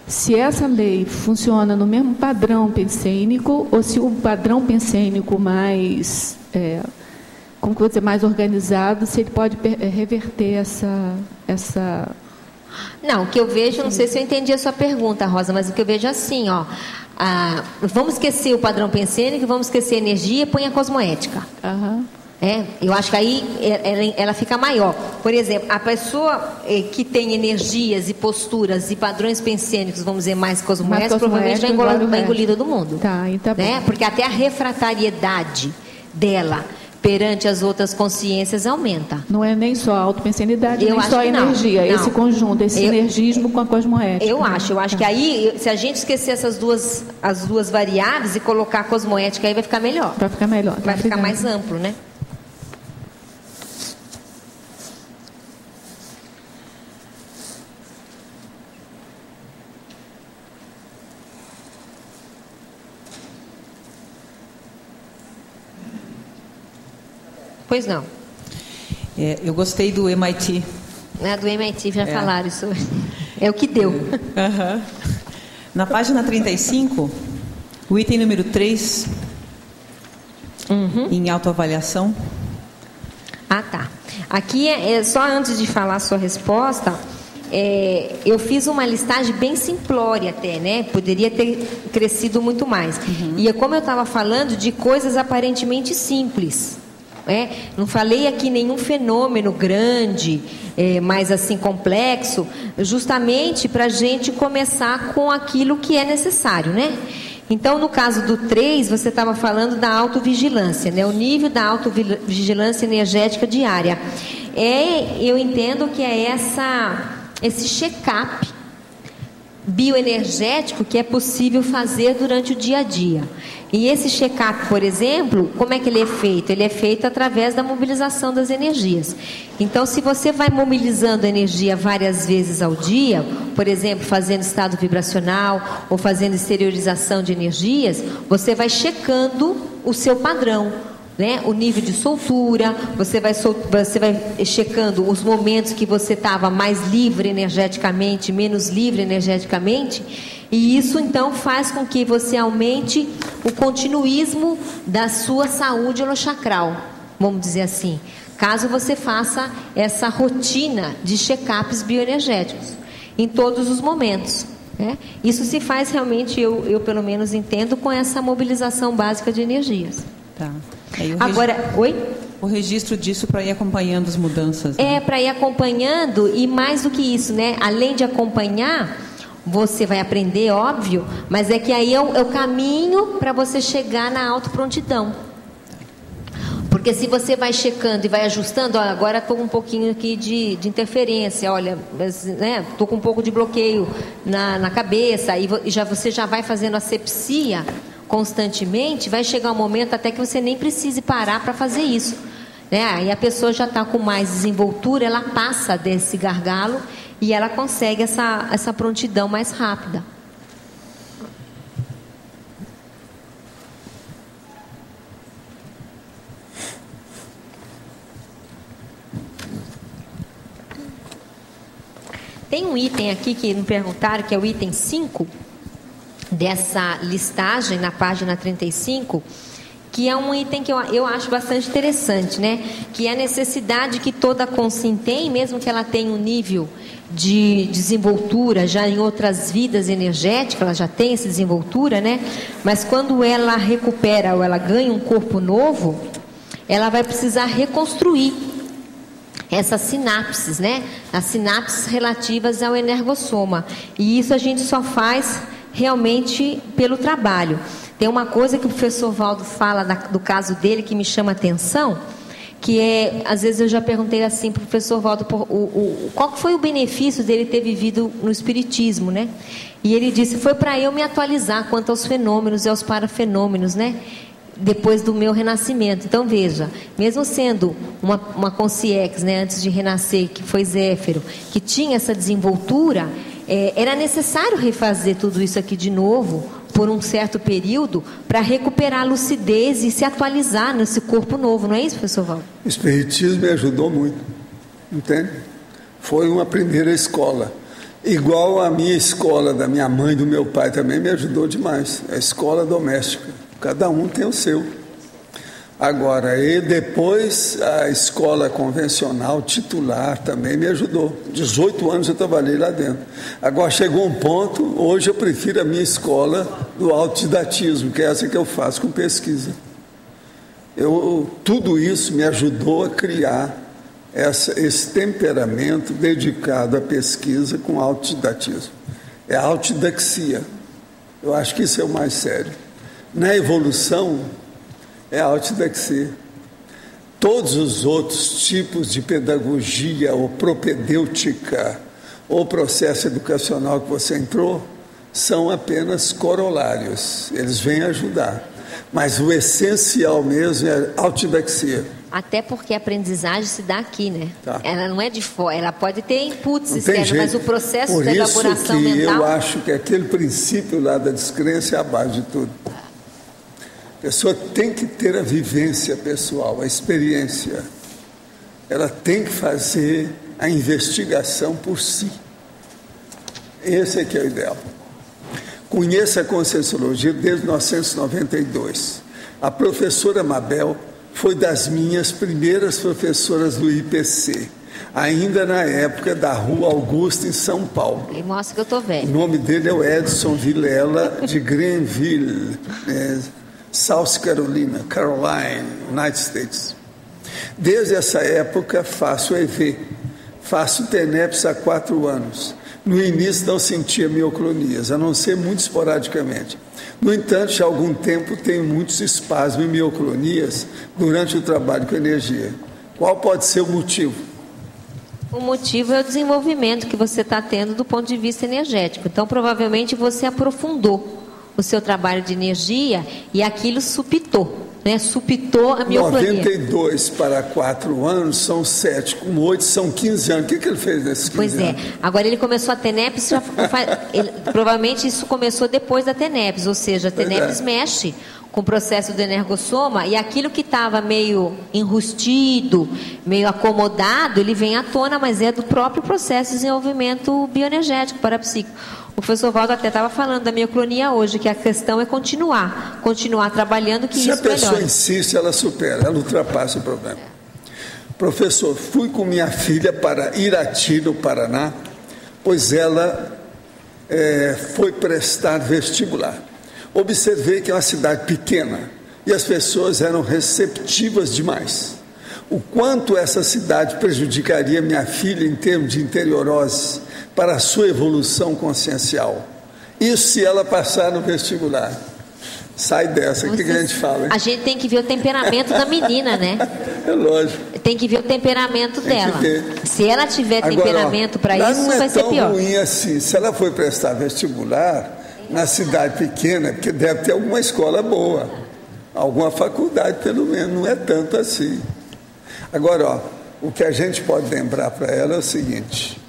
Se essa lei funciona no mesmo padrão pensênico ou se o padrão pensênico mais, como que eu vou dizer, mais organizado, se ele pode reverter essa...
Não, o que eu vejo, não sei se eu entendi a sua pergunta, Rosa, mas o que eu vejo é assim, ó, vamos esquecer o padrão pensênico, vamos esquecer a energia e põe a cosmoética. Eu acho que aí ela fica maior. Por exemplo, a pessoa que tem energias e posturas e padrões pensênicos, vamos dizer, mais cosmoéticos, provavelmente vai engolir todo mundo. Né? Porque até a refratariedade dela perante as outras consciências aumenta.
Não é nem só a autopensenidade, nem só a energia, não. Esse conjunto, esse sinergismo com a cosmoética.
Eu acho que aí, se a gente esquecer as duas variáveis e colocar a cosmoética, aí vai ficar melhor.
Vai ficar melhor.
Vai ficar mais amplo, né? Pois não.
Eu gostei do MIT.
Do MIT, já falaram isso. É o que deu.
Na página 35, o item número 3, em autoavaliação.
Tá. Aqui, só antes de falar a sua resposta, eu fiz uma listagem bem simplória até, né? Poderia ter crescido muito mais. E é como eu estava falando de coisas aparentemente simples. Não falei aqui nenhum fenômeno grande, mais assim complexo, justamente para a gente começar com aquilo que é necessário, né? Então, no caso do 3, você estava falando da autovigilância, né? O nível da autovigilância energética diária. Eu entendo que é esse check-up bioenergético que é possível fazer durante o dia a dia. E esse check-up, por exemplo, como é que ele é feito? Ele é feito através da mobilização das energias. Então, se você vai mobilizando a energia várias vezes ao dia, por exemplo, fazendo estado vibracional ou fazendo exteriorização de energias, você vai checando o seu padrão, né? O nível de soltura, você vai checando os momentos que você estava mais livre energeticamente, menos livre energeticamente, e isso então faz com que você aumente o continuismo da sua saúde holochacral, vamos dizer assim, caso você faça essa rotina de check-ups bioenergéticos em todos os momentos, né? Isso se faz realmente, eu pelo menos entendo, com essa mobilização básica de energias.
Tá.
Agora, oi?
O registro disso para ir acompanhando as mudanças. Né?
É, para ir acompanhando, e mais do que isso, né? Além de acompanhar, você vai aprender, óbvio, mas é que aí é o caminho para você chegar na autoprontidão. Porque se você vai checando e vai ajustando, ó, agora estou com um pouquinho aqui de interferência, olha, estou com um pouco de bloqueio na cabeça, e você já vai fazendo asepsia constantemente, vai chegar um momento até que você nem precise parar para fazer isso, né? Aí a pessoa já está com mais desenvoltura, ela passa desse gargalo e ela consegue essa prontidão mais rápida. Tem um item aqui que me perguntaram, que é o item 5 dessa listagem na página 35, que é um item que eu acho bastante interessante, né? Que é a necessidade que toda consciência tem, mesmo que ela tenha um nível de desenvoltura já em outras vidas energéticas, ela já tem essa desenvoltura, né? Mas quando ela recupera ou ela ganha um corpo novo, ela vai precisar reconstruir essas sinapses, né? As sinapses relativas ao energossoma. E isso a gente só faz realmente pelo trabalho. Tem uma coisa que o professor Valdo fala do caso dele que me chama a atenção, que é, às vezes eu já perguntei assim para o professor Valdo, qual foi o benefício dele ter vivido no espiritismo, né? E ele disse, foi para eu me atualizar quanto aos fenômenos e aos parafenômenos, né? Depois do meu renascimento. Então veja, mesmo sendo uma consciex, né, antes de renascer, que foi Zéfiro, que tinha essa desenvoltura, era necessário refazer tudo isso aqui de novo por um certo período para recuperar a lucidez e se atualizar nesse corpo novo, não é isso, professor Valdo?
O espiritismo me ajudou muito, entende? Foi uma primeira escola, igual a minha escola da minha mãe e do meu pai também me ajudou demais, a escola doméstica, cada um tem o seu. Agora, e depois a escola convencional titular também me ajudou. 18 anos eu trabalhei lá dentro. Agora chegou um ponto, hoje eu prefiro a minha escola do autodidatismo, que é essa que eu faço com pesquisa. Tudo isso me ajudou a criar esse temperamento dedicado à pesquisa com autodidatismo. É a autodidaxia. Eu acho que isso é o mais sério. Na evolução, é a autodidaxia. Todos os outros tipos de pedagogia ou propedêutica ou processo educacional que você entrou são apenas corolários, eles vêm ajudar, mas o essencial mesmo é a autodidaxia.
Até porque a aprendizagem se dá aqui, né?
Tá.
Ela não é de fora, ela pode ter inputs externos, mas o processo de elaboração
mental... Por isso que eu acho que aquele princípio lá da descrença é a base de tudo. A pessoa tem que ter a vivência pessoal, a experiência. Ela tem que fazer a investigação por si. Esse é que é o ideal. Conheça a Conscienciologia desde 1992. A professora Mabel foi das minhas primeiras professoras do IPC, ainda na época da Rua Augusta, em São Paulo.
Ele mostra que eu estou velho.
O nome dele é o Edson Vilela, de Greenville, South Carolina, United States. Desde essa época faço EV, faço TENEPS há 4 anos. No início não sentia mioclonias, a não ser muito esporadicamente. No entanto, já há algum tempo tenho muitos espasmos e mioclonias durante o trabalho com energia. Qual pode ser o motivo?
O motivo é o desenvolvimento que você está tendo do ponto de vista energético. Então, provavelmente, você aprofundou o seu trabalho de energia e aquilo supitou, né? Supitou a mioclonia.
92 para 4 anos são 7, com 8 são 15 anos. O que ele fez nesses 15 anos?
Pois é. Agora ele começou a TENEPS, provavelmente isso começou depois da TENEPS, ou seja, a TENEPS mexe com o processo do energossoma e aquilo que estava meio enrustido, meio acomodado, ele vem à tona, mas é do próprio processo de desenvolvimento bioenergético parapsíquico. O professor Valdo até estava falando da mioclonia hoje, que a questão é continuar trabalhando, que isso melhora.
Se a pessoa insiste, ela supera, ela ultrapassa o problema. Professor, fui com minha filha para Irati, no Paraná, pois ela foi prestar vestibular. Observei que é uma cidade pequena e as pessoas eram receptivas demais. O quanto essa cidade prejudicaria minha filha em termos de interiorose para a sua evolução consciencial? Isso se ela passar no vestibular. Sai dessa, o que a gente fala? Hein?
A gente tem que ver o temperamento da menina, né?
É lógico.
Tem que ver o temperamento dela. Se ela tiver temperamento para isso, vai ser pior.
Não é tão ruim assim. Se ela for prestar vestibular na cidade pequena, porque deve ter alguma escola boa, alguma faculdade pelo menos, não é tanto assim. Agora, o que a gente pode lembrar para ela é o seguinte: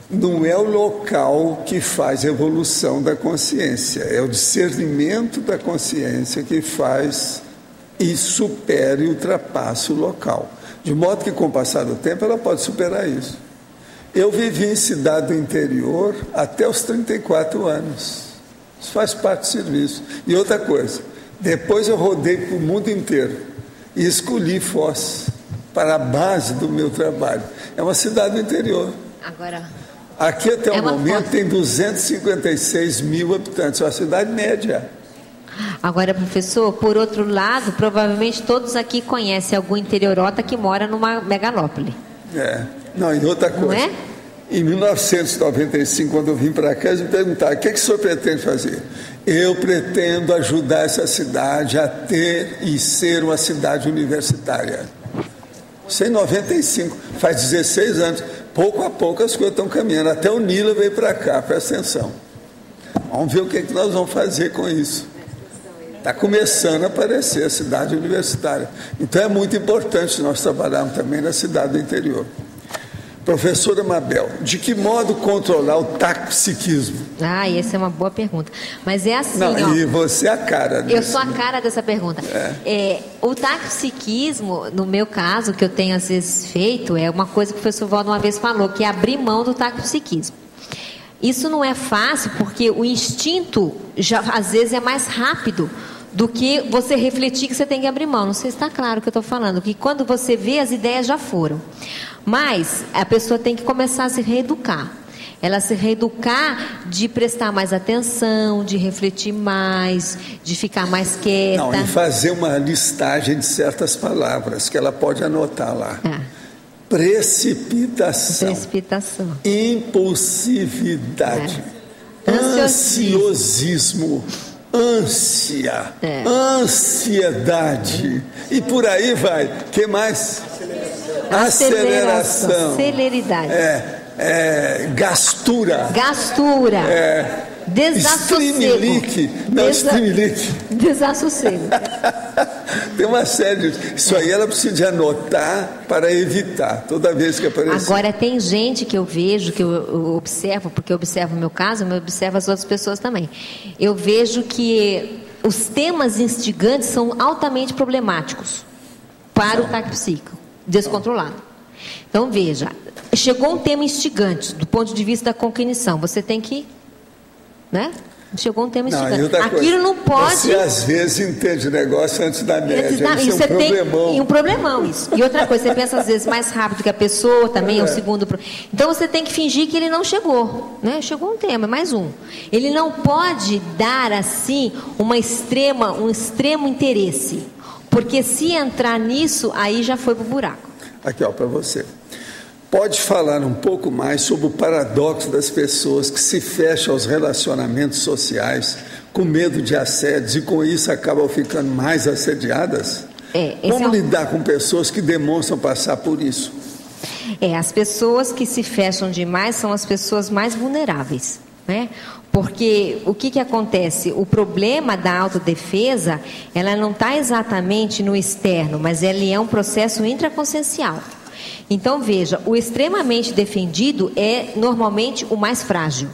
não é o local que faz a evolução da consciência, é o discernimento da consciência que faz e supera e ultrapassa o local. De modo que, com o passar do tempo, ela pode superar isso. Eu vivi em cidade do interior até os 34 anos. Isso faz parte do serviço. E outra coisa, depois eu rodei para o mundo inteiro e escolhi Foz para a base do meu trabalho. É uma cidade do interior.
Agora,
aqui até o momento tem 256 mil habitantes, é uma cidade média.
Agora, professor, por outro lado, provavelmente todos aqui conhecem algum interiorota que mora numa megalópole.
Não, e outra coisa.
Não é?
Em 1995, quando eu vim para cá, eles me perguntaram: o que o senhor pretende fazer? Eu pretendo ajudar essa cidade a ter e ser uma cidade universitária. Isso é em 95, faz 16 anos. Pouco a pouco as coisas estão caminhando. Até o Nila veio para cá, presta atenção. Vamos ver o que nós vamos fazer com isso. Está começando a aparecer a cidade universitária. Então é muito importante nós trabalharmos também na cidade do interior. Professora Mabel, de que modo controlar o taxipsiquismo?
Essa é uma boa pergunta. Mas é assim,
e você é a cara disso.
Eu sou a cara dessa pergunta. O taxipsiquismo, no meu caso, que eu tenho às vezes feito, é uma coisa que o professor Valdo uma vez falou, que é abrir mão do taxipsiquismo. Isso não é fácil, porque o instinto, já às vezes, é mais rápido do que você refletir que você tem que abrir mão. Não sei se está claro o que eu estou falando, que quando você vê, as ideias já foram. Mas a pessoa tem que começar a se reeducar. Ela se reeducar de prestar mais atenção, de refletir mais, de ficar mais quieta.
Não, e fazer uma listagem de certas palavras que ela pode anotar lá. Precipitação. Impulsividade. Ansiosismo. Ânsia. Ansiedade. E por aí vai. O que mais? Aceleração.
Celeridade.
Gastura.
Desassossego. Desassossego.
Tem uma série de... Isso aí ela precisa de anotar para evitar toda vez que aparecer.
Agora tem gente que eu vejo, que eu observo, porque eu observo o meu caso, mas eu observo as outras pessoas também. Eu vejo que os temas instigantes são altamente problemáticos para o taxipsíquico descontrolado. Então veja, chegou um tema instigante do ponto de vista da cognição, você tem que, chegou um tema instigante. Aquilo não pode...
Você às vezes entende o negócio antes da média. Isso é um problemão.
Um problemão isso. E outra coisa, você pensa às vezes mais rápido que a pessoa, também é um segundo... Então você tem que fingir que ele não chegou. Chegou um tema, mais um. Ele não pode dar assim um extremo interesse. Porque se entrar nisso, aí já foi pro buraco.
Aqui, para você. Pode falar um pouco mais sobre o paradoxo das pessoas que se fecham aos relacionamentos sociais com medo de assédios e com isso acabam ficando mais assediadas? Como lidar com pessoas que demonstram passar por isso?
As pessoas que se fecham demais são as pessoas mais vulneráveis, né? Porque o que acontece? O problema da autodefesa, ela não está exatamente no externo, mas ele é um processo intraconsciencial. Então, veja, o extremamente defendido é normalmente o mais frágil,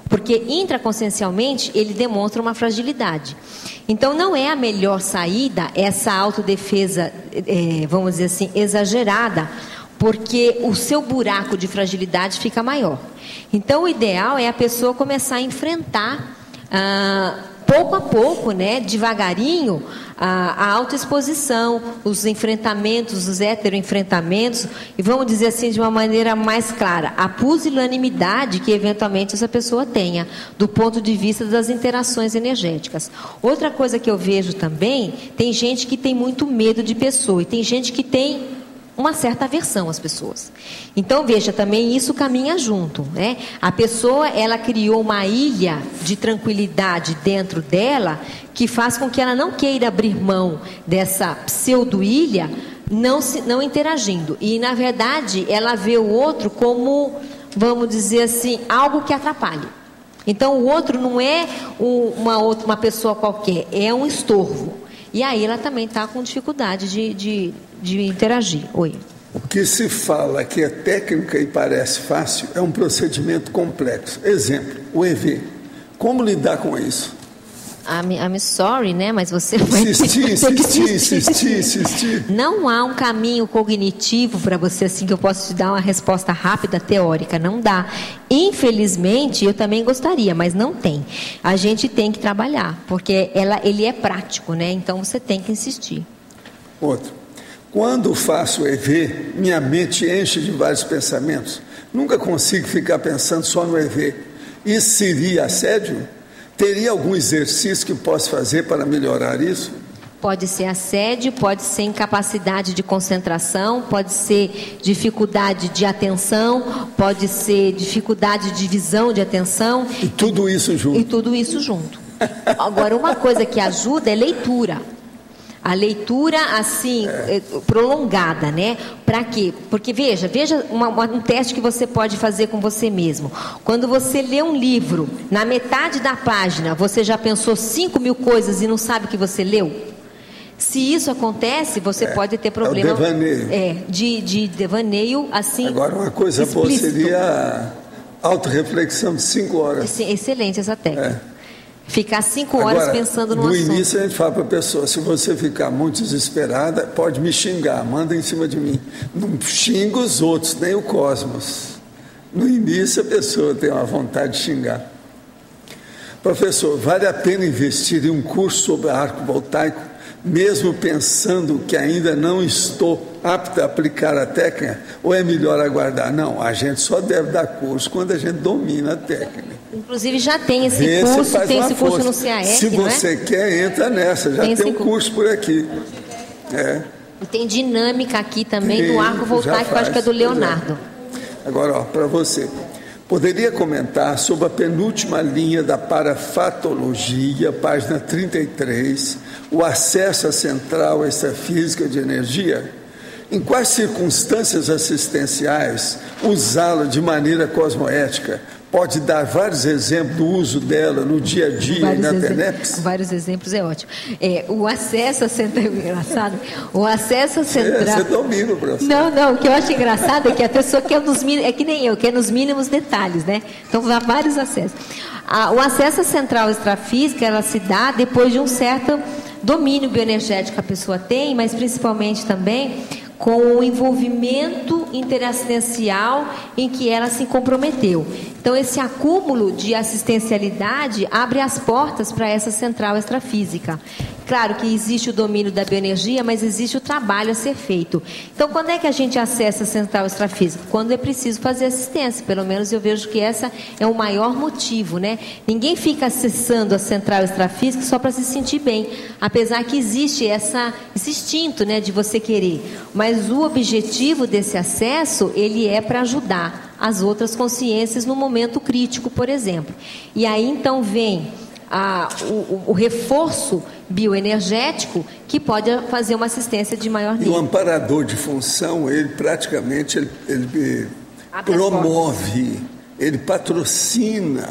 porque intraconsciencialmente ele demonstra uma fragilidade. Então, não é a melhor saída essa autodefesa, vamos dizer assim, exagerada, porque o seu buraco de fragilidade fica maior. Então, o ideal é a pessoa começar a enfrentar, pouco a pouco, né, devagarinho, a autoexposição, os enfrentamentos, os heteroenfrentamentos, e vamos dizer assim de uma maneira mais clara, a pusilanimidade que eventualmente essa pessoa tenha, do ponto de vista das interações energéticas. Outra coisa que eu vejo também, tem gente que tem muito medo de pessoa, e tem gente que tem uma certa aversão às pessoas. Então, veja, também isso caminha junto, né? A pessoa, ela criou uma ilha de tranquilidade dentro dela, que faz com que ela não queira abrir mão dessa pseudo-ilha, não interagindo. E, na verdade, ela vê o outro como, vamos dizer assim, algo que atrapalha. Então, o outro não é uma pessoa qualquer, é um estorvo. E aí ela também está com dificuldade de interagir. Oi.
O que se fala que é técnica e parece fácil é um procedimento complexo. Exemplo, o EV. Como lidar com isso?
I'm sorry, né? Mas você vai
insistir.
Não há um caminho cognitivo para você, assim, que eu possa te dar uma resposta rápida, teórica. Não dá. Infelizmente, eu também gostaria, mas não tem. A gente tem que trabalhar, porque ele é prático, né? Então, você tem que insistir.
Outro. Quando faço EV, minha mente enche de vários pensamentos. Nunca consigo ficar pensando só no EV. Isso seria assédio? Teria algum exercício que possa fazer para melhorar isso?
Pode ser assédio, pode ser incapacidade de concentração, pode ser dificuldade de atenção, pode ser dificuldade de visão de atenção.
E tudo isso junto.
Agora, uma coisa que ajuda é leitura. A leitura, assim, prolongada, né? Para quê? Porque, veja um teste que você pode fazer com você mesmo. Quando você lê um livro, na metade da página, você já pensou 5.000 coisas e não sabe o que você leu? Se isso acontece, você pode ter problema.
É o devaneio.
De devaneio, assim.
Agora, uma coisa
explícito.
Boa seria a autorreflexão de 5 horas.
Excelente essa técnica. Ficar 5 horas agora, pensando no assunto.
No início a gente fala para a pessoa, se você ficar muito desesperada, pode me xingar, manda em cima de mim. Não xinga os outros, nem o cosmos. No início a pessoa tem uma vontade de xingar. Professor, vale a pena investir em um curso sobre arco voltaico, mesmo pensando que ainda não estou apto a aplicar a técnica, ou é melhor aguardar? Não, a gente só deve dar curso quando a gente domina a técnica.
Inclusive já tem esse curso, curso no CAF,
se você quer, entra nessa, já tem um curso por aqui.
E tem dinâmica aqui também do arco voltaico, acho que é do Leonardo.
Agora, para você, poderia comentar sobre a penúltima linha da parafatologia, página 33, o acesso à central extrafísica de energia? Em quais circunstâncias assistenciais usá-la de maneira cosmoética? Pode dar vários exemplos do uso dela no dia a dia e na TENEPS?
Vários exemplos é ótimo. O acesso à central... engraçado. O acesso à central...
Você domina, professor.
Não, o que eu acho engraçado é que a pessoa quer nos mínimos... É que nem eu, quer nos mínimos detalhes, né? Então, há vários acessos. O acesso à central extrafísica, ela se dá depois de um certo domínio bioenergético que a pessoa tem, mas principalmente também com o envolvimento interassistencial em que ela se comprometeu. Então, esse acúmulo de assistencialidade abre as portas para essa central extrafísica. Claro que existe o domínio da bioenergia, mas existe o trabalho a ser feito. Então, quando é que a gente acessa a central extrafísica? Quando é preciso fazer assistência. Pelo menos eu vejo que essa é o maior motivo, né? Ninguém fica acessando a central extrafísica só para se sentir bem. Apesar que existe esse instinto, né, de você querer. Mas o objetivo desse acesso, ele é para ajudar as outras consciências no momento crítico, por exemplo. E aí, então, vem o reforço bioenergético que pode fazer uma assistência de maior nível.
E o amparador de função, ele praticamente ele promove, ele patrocina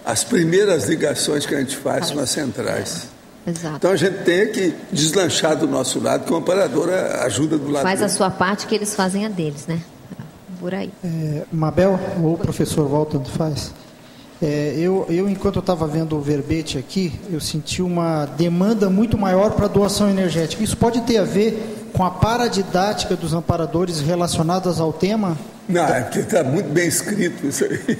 as primeiras ligações que a gente faz com as centrais.
Exato.
Então a gente tem que deslanchar do nosso lado, que o amparador ajuda do lado
faz
dele.
a sua parte, que eles fazem a deles, né? Por aí.
Mabel, ou o professor Walter, tanto faz. Eu, enquanto eu estava vendo o verbete aqui, eu senti uma demanda muito maior para doação energética. Isso pode ter a ver com a paradidática dos amparadores relacionadas ao tema?
Não, é porque está muito bem escrito isso aí.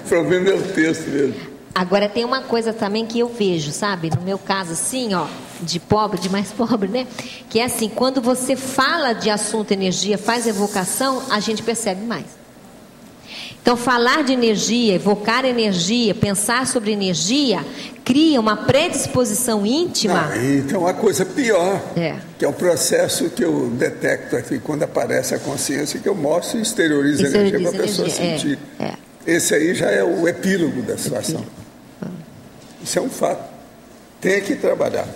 O problema é o texto mesmo.
Agora, tem uma coisa também que eu vejo, sabe? No meu caso, assim, ó, de pobre, de mais pobre, né? Que é assim, quando você fala de assunto energia, faz evocação, a gente percebe mais. Então, falar de energia, evocar energia, pensar sobre energia, cria uma predisposição íntima.
E tem uma coisa pior, que é um processo que eu detecto aqui, quando aparece a consciência, que eu mostro e exteriorizo a energia para a pessoa sentir. Esse aí já é o epílogo da situação. Isso é um fato. Tem que trabalhar.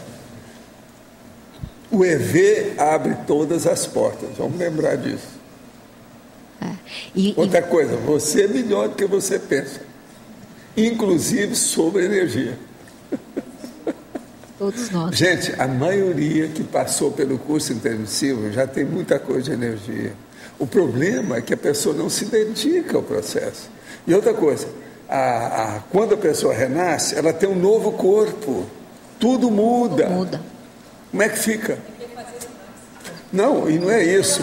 O EV abre todas as portas. Vamos lembrar disso. Outra coisa, você é melhor do que você pensa. Inclusive sobre energia.
Todos nós.
Gente, a maioria que passou pelo curso intermissivo já tem muita coisa de energia. O problema é que a pessoa não se dedica ao processo. E outra coisa, quando a pessoa renasce, ela tem um novo corpo. Tudo muda. Como é que fica? Não, e não é isso.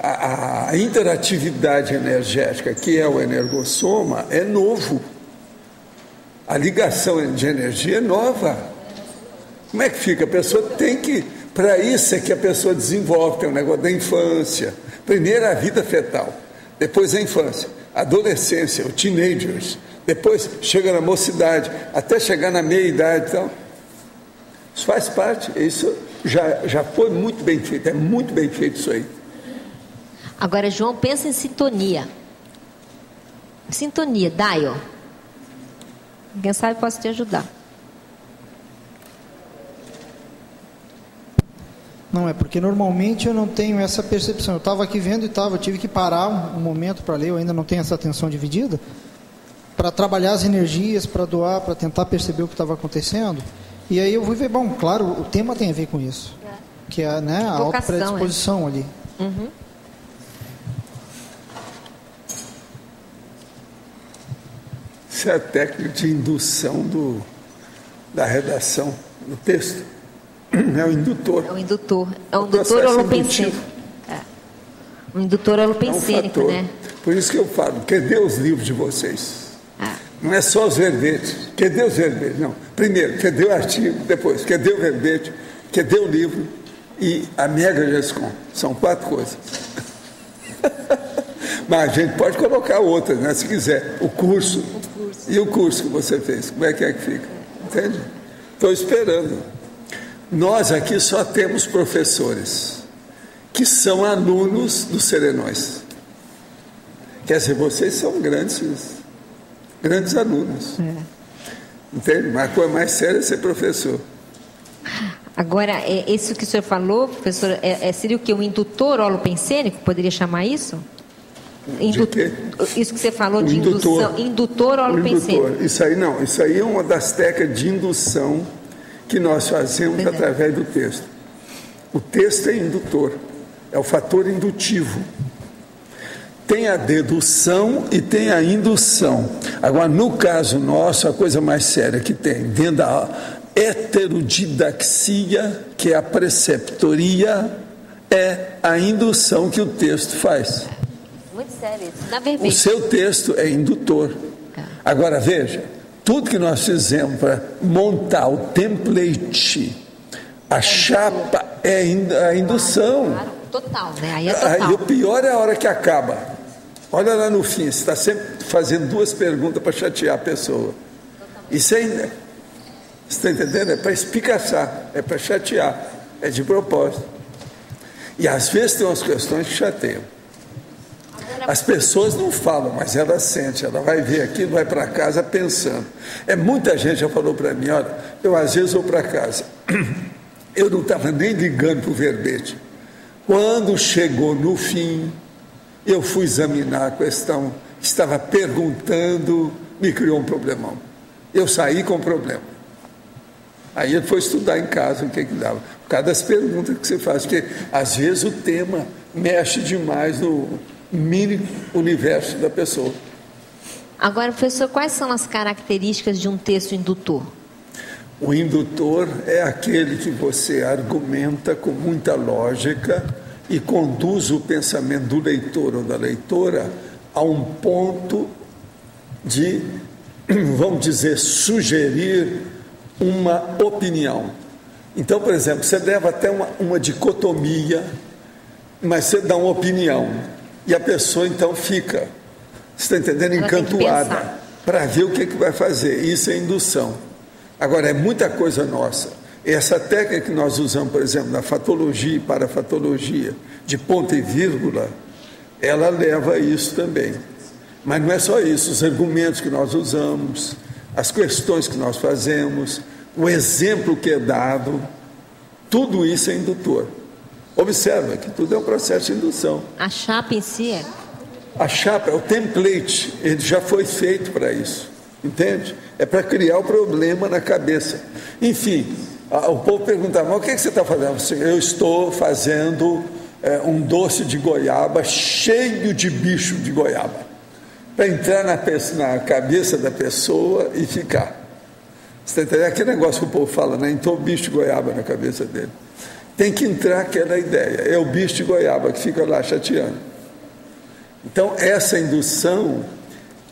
A interatividade energética, que é o energossoma, é novo. A ligação de energia é nova. Como é que fica? A pessoa tem que... Para isso é que a pessoa desenvolve, tem um negócio da infância. Primeiro a vida fetal, depois a infância, a adolescência, o teenagers, depois chega na mocidade, até chegar na meia-idade. Então, isso faz parte, isso já foi muito bem feito, é muito bem feito isso aí.
Agora, João, pensa em sintonia. Sintonia, dial. Quem sabe posso te ajudar.
Não, é porque normalmente eu não tenho essa percepção. Eu estava aqui vendo eu tive que parar um momento para ler, eu ainda não tenho essa atenção dividida, para trabalhar as energias, para doar, para tentar perceber o que estava acontecendo. E aí eu fui ver, bom, claro, o tema tem a ver com isso, que é, né, a autopredisposição ali.
Uhum.
Isso é a técnica de indução da redação do texto. É o indutor.
É o indutor. É um indutor holopensênico. Um indutor holopensênico, né?
Por isso que eu falo, cadê os livros de vocês? Não é só os verbetes. Cadê os verbetes? Não. Primeiro, cadê o artigo? Depois, cadê o verbete? Cadê o livro? E a mega GESCOM. São 4 coisas. Mas a gente pode colocar outras, né? Se quiser. O curso. E o curso que você fez? Como é que fica? Entende? Estou esperando. Nós aqui só temos professores que são alunos dos serenões. Quer dizer, vocês são grandes alunos. Entende? Mas a coisa mais séria é ser professor.
Agora, isso que o senhor falou, professor, seria o que? Um indutor holopensênico? Poderia chamar isso?
De quê?
Isso que você falou de indução. Indutor holopensênico.
Isso aí não. Isso aí é uma das técnicas de indução que nós fazemos através do texto. O texto é indutor, é o fator indutivo. Tem a dedução e tem a indução. Agora, no caso nosso, a coisa mais séria que tem, dentro da heterodidaxia, que é a preceptoria, é a indução que o texto faz.
Muito sério isso. Na verdade,
o seu texto é indutor. Agora, veja, tudo que nós fizemos para montar o template, a chapa é a indução.
Claro, total, né? Aí é total.
E o pior é a hora que acaba. Olha lá no fim, você está sempre fazendo 2 perguntas para chatear a pessoa. Isso ainda, você está entendendo? É para espicaçar, é para chatear, é de propósito. E às vezes tem umas questões que chateiam. As pessoas não falam, mas ela sente, ela vai ver aquilo, vai para casa pensando. Muita gente já falou para mim, olha, eu às vezes vou para casa, eu não estava nem ligando para o verbete. Quando chegou no fim, eu fui examinar a questão, estava perguntando, me criou um problemão. Eu saí com problema. Aí ele foi estudar em casa o que dava. Por causa das perguntas que você faz, porque às vezes o tema mexe demais no mini universo da pessoa.
Agora, professor, quais são as características de um texto indutor?
O indutor é aquele que você argumenta com muita lógica e conduz o pensamento do leitor ou da leitora a um ponto de, vamos dizer, sugerir uma opinião. Então, por exemplo, você leva até uma dicotomia, mas você dá uma opinião e a pessoa então fica, você está entendendo, encantuada para ver o que vai fazer. Isso é indução. Agora, é muita coisa nossa. Essa técnica que nós usamos, por exemplo, na fatologia e parafatologia, de ponto e vírgula, ela leva a isso também. Mas não é só isso, os argumentos que nós usamos, as questões que nós fazemos, o exemplo que é dado, tudo isso é indutor. Observa que tudo é um processo de indução.
A chapa em si é?
A chapa, o template, ele já foi feito para isso. Entende? É para criar o problema na cabeça. Enfim, o povo perguntava, mas o que você está fazendo? Eu estou fazendo um doce de goiaba cheio de bicho de goiaba, para entrar na cabeça da pessoa e ficar. Você está entendendo? Aquele negócio que o povo fala, né? Entrou bicho de goiaba na cabeça dele. Tem que entrar aquela ideia. É o bicho de goiaba que fica lá chateando. Então, essa indução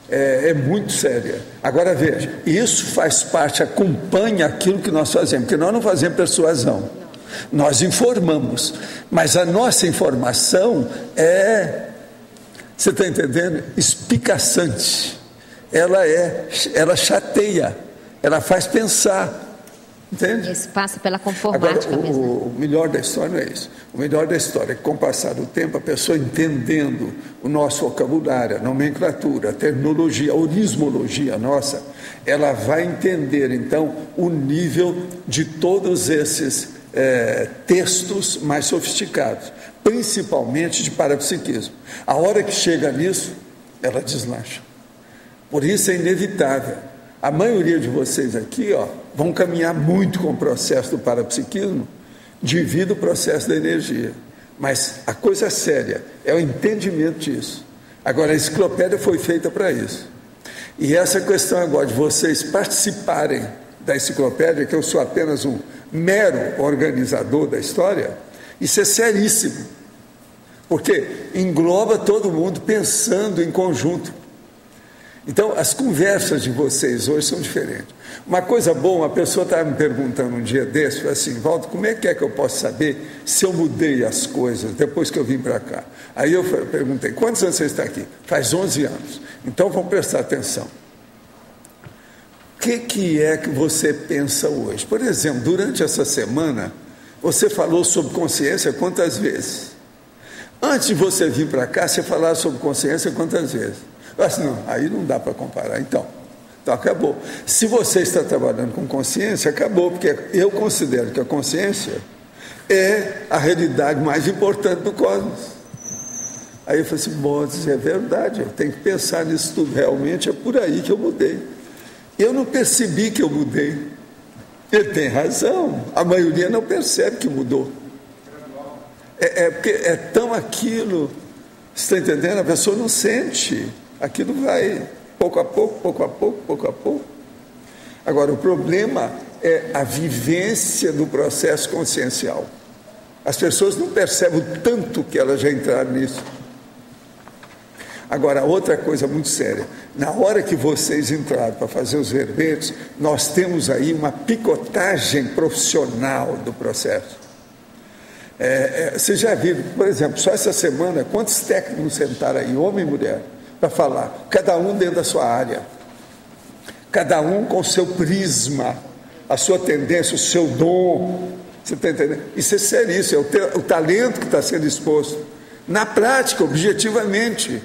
é muito séria. Agora veja, isso faz parte, acompanha aquilo que nós fazemos, porque nós não fazemos persuasão, nós informamos, mas a nossa informação você está entendendo? Espicaçante, ela chateia, ela faz pensar. Entende?
Isso passa pela conformática.
Agora,
mesmo.
O melhor da história não é isso. O melhor da história é que, com o passar do tempo, a pessoa entendendo o nosso vocabulário, a nomenclatura, a terminologia, a orismologia nossa, ela vai entender, então, o nível de todos esses textos mais sofisticados, principalmente de parapsiquismo. A hora que chega nisso, ela deslancha. Por isso é inevitável. A maioria de vocês aqui, vão caminhar muito com o processo do parapsiquismo devido ao processo da energia. Mas a coisa séria é o entendimento disso. Agora, a enciclopédia foi feita para isso. E essa questão agora de vocês participarem da enciclopédia, que eu sou apenas um mero organizador da história, isso é seríssimo. Porque engloba todo mundo pensando em conjunto. Então, as conversas de vocês hoje são diferentes. Uma coisa boa, uma pessoa estava me perguntando um dia desse, falou assim, Walter, como é que eu posso saber se eu mudei as coisas depois que eu vim para cá? Aí eu perguntei, quantos anos você está aqui? Faz 11 anos. Então, vamos prestar atenção. O que é que você pensa hoje? Por exemplo, durante essa semana, você falou sobre consciência quantas vezes? Antes de você vir para cá, você falava sobre consciência quantas vezes? Mas não, aí não dá para comparar. Então acabou. Se você está trabalhando com consciência, acabou, porque eu considero que a consciência é a realidade mais importante do cosmos. Aí eu falei assim, bom, é verdade, eu tenho que pensar nisso tudo, realmente é por aí que eu mudei. Eu não percebi que eu mudei. Ele tem razão, a maioria não percebe que mudou. Porque é tão aquilo, você está entendendo? A pessoa não sente. Aquilo vai pouco a pouco, pouco a pouco, pouco a pouco. Agora, o problema é a vivência do processo consciencial. As pessoas não percebem o tanto que elas já entraram nisso. Agora, outra coisa muito séria. Na hora que vocês entraram para fazer os verbetes, nós temos aí uma picotagem profissional do processo. Vocês já viram, por exemplo, só essa semana, quantos técnicos sentaram aí, homem e mulher, para falar, cada um dentro da sua área, cada um com o seu prisma, a sua tendência, o seu dom, você está entendendo? Isso é seríssimo, é o talento que está sendo exposto, na prática, objetivamente,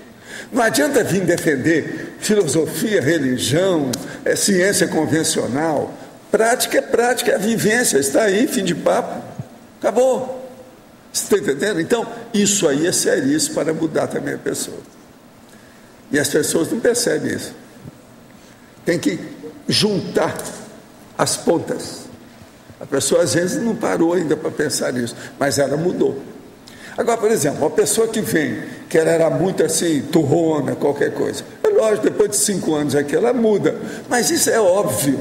Não adianta vir defender filosofia, religião, ciência convencional. Prática é prática, é a vivência, está aí, fim de papo. Acabou. Você está entendendo? Então, isso aí é seríssimo para mudar também a pessoa. E as pessoas não percebem isso. Tem que juntar as pontas. A pessoa às vezes não parou ainda para pensar nisso, mas ela mudou. Agora, por exemplo, uma pessoa que vem, que ela era muito assim, turrona, qualquer coisa. É lógico, depois de 5 anos aqui ela muda, mas isso é óbvio.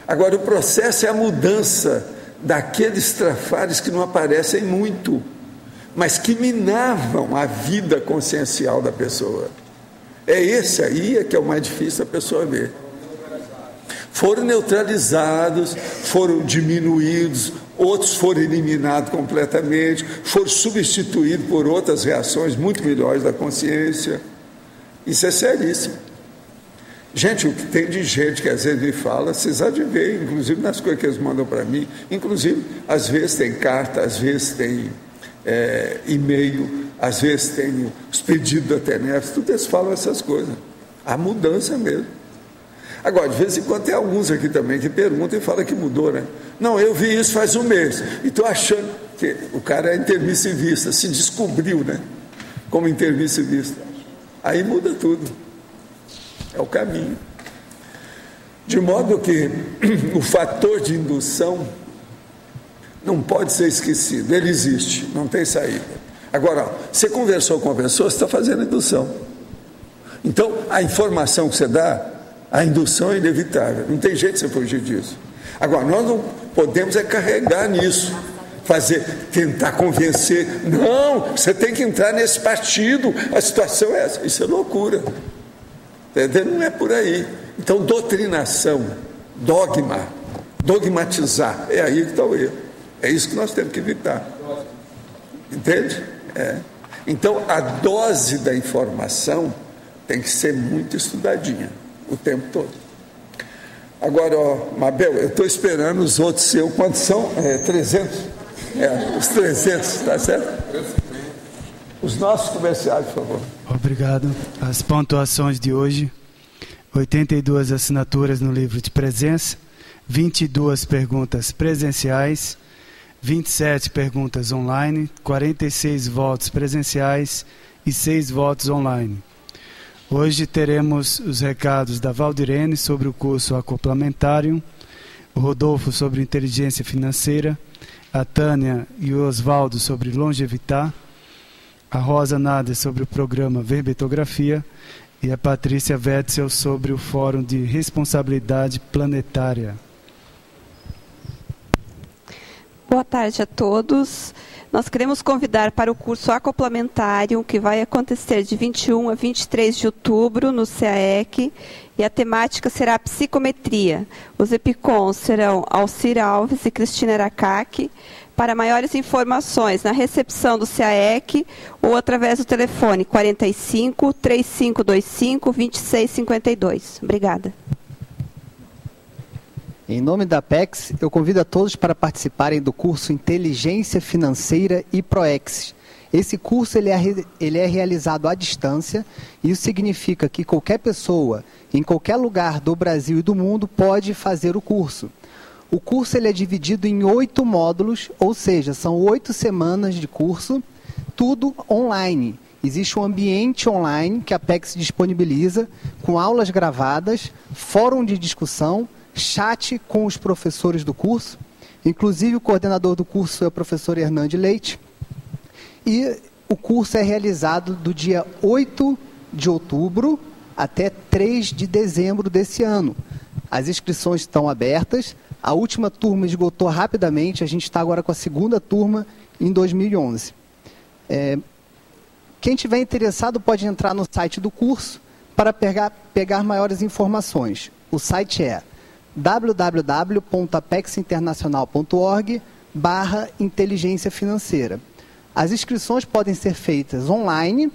Agora, o processo é a mudança daqueles trafares que não aparecem muito, mas que minavam a vida consciencial da pessoa. É esse aí que é o mais difícil da pessoa ver. Foram neutralizados, foram diminuídos, outros foram eliminados completamente, foram substituídos por outras reações muito melhores da consciência. Isso é seríssimo. Gente, o que tem de gente que às vezes me fala, vocês há de ver, inclusive nas coisas que eles mandam para mim, inclusive, às vezes tem carta, às vezes tem e-mail, às vezes tem os pedidos da TENEF, tudo eles falam essas coisas. A mudança mesmo. Agora, de vez em quando tem alguns aqui também que perguntam e falam que mudou, né? Não, eu vi isso faz um mês e estou achando que o cara é intermissivista, se descobriu, né? Como intermissivista. Aí muda tudo. É o caminho. De modo que o fator de indução não pode ser esquecido, ele existe, não tem saída. Agora, você conversou com a pessoa, você está fazendo indução. Então, a informação que você dá, a indução é inevitável, não tem jeito de você fugir disso. Agora, nós não podemos carregar nisso, tentar convencer, não, você tem que entrar nesse partido, a situação é essa, isso é loucura. Entendeu? Não é por aí. Então, doutrinação, dogmatizar, é aí que está o erro. É isso que nós temos que evitar. Entende? Então, a dose da informação tem que ser muito estudadinha o tempo todo. Agora, Mabel, eu estou esperando os outros seus. Quantos são? 300? Os 300, tá certo? Os nossos comerciais, por favor.
Obrigado. As pontuações de hoje: 82 assinaturas no livro de presença, 22 perguntas presenciais, 27 perguntas online, 46 votos presenciais e 6 votos online. Hoje teremos os recados da Valdirene sobre o curso Acoplamentário, o Rodolfo sobre inteligência financeira, a Tânia e o Osvaldo sobre longevitar, a Rosa Nader sobre o programa Verbetografia e a Patrícia Wetzel sobre o Fórum de Responsabilidade Planetária.
Boa tarde a todos. Nós queremos convidar para o curso Acoplamentário, que vai acontecer de 21 a 23 de outubro no CAEC, e a temática será a psicometria. Os EPICONs serão Alcir Alves e Cristina Aracaki. Para maiores informações, na recepção do CAEC ou através do telefone 45 3525 2652. Obrigada.
Em nome da Apex, eu convido a todos para participarem do curso Inteligência Financeira e Proex. Esse curso ele é realizado à distância, e isso significa que qualquer pessoa, em qualquer lugar do Brasil e do mundo, pode fazer o curso. O curso ele é dividido em 8 módulos, ou seja, são 8 semanas de curso, tudo online. Existe um ambiente online que a Apex disponibiliza, com aulas gravadas, fórum de discussão, chat com os professores do curso. Inclusive, o coordenador do curso é o professor Hernande Leite. E o curso é realizado do dia 8 de outubro até 3 de dezembro desse ano. As inscrições estão abertas. A última turma esgotou rapidamente. A gente está agora com a segunda turma em 2011. Quem tiver interessado pode entrar no site do curso para pegar maiores informações. O site é www.apexinternacional.org/inteligência financeira. As inscrições podem ser feitas online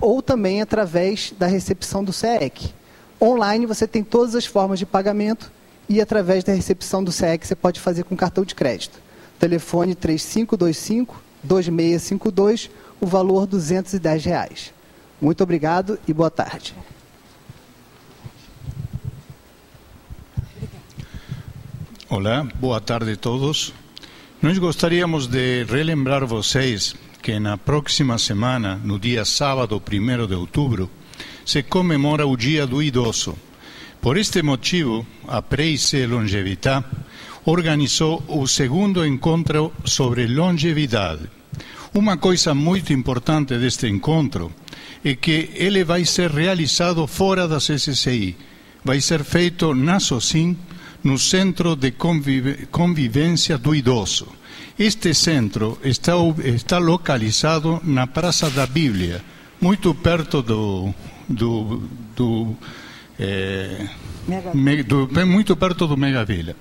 ou também através da recepção do CAEC. Online você tem todas as formas de pagamento, e através da recepção do CAEC você pode fazer com cartão de crédito. Telefone 3525-2652, o valor R$ 210. Muito obrigado e boa tarde.
Olá, boa tarde a todos. Nós gostaríamos de relembrar vocês que na próxima semana, no dia sábado, 1º de outubro, se comemora o Dia do Idoso. Por este motivo, a Preice Longevidade organizou o segundo encontro sobre longevidade. Uma coisa muito importante deste encontro é que ele vai ser realizado fora das SCI. Vai ser feito na SOCIM, no Centro de Convivência do Idoso. Este centro está localizado na Praça da Bíblia, muito perto muito perto do Megavila.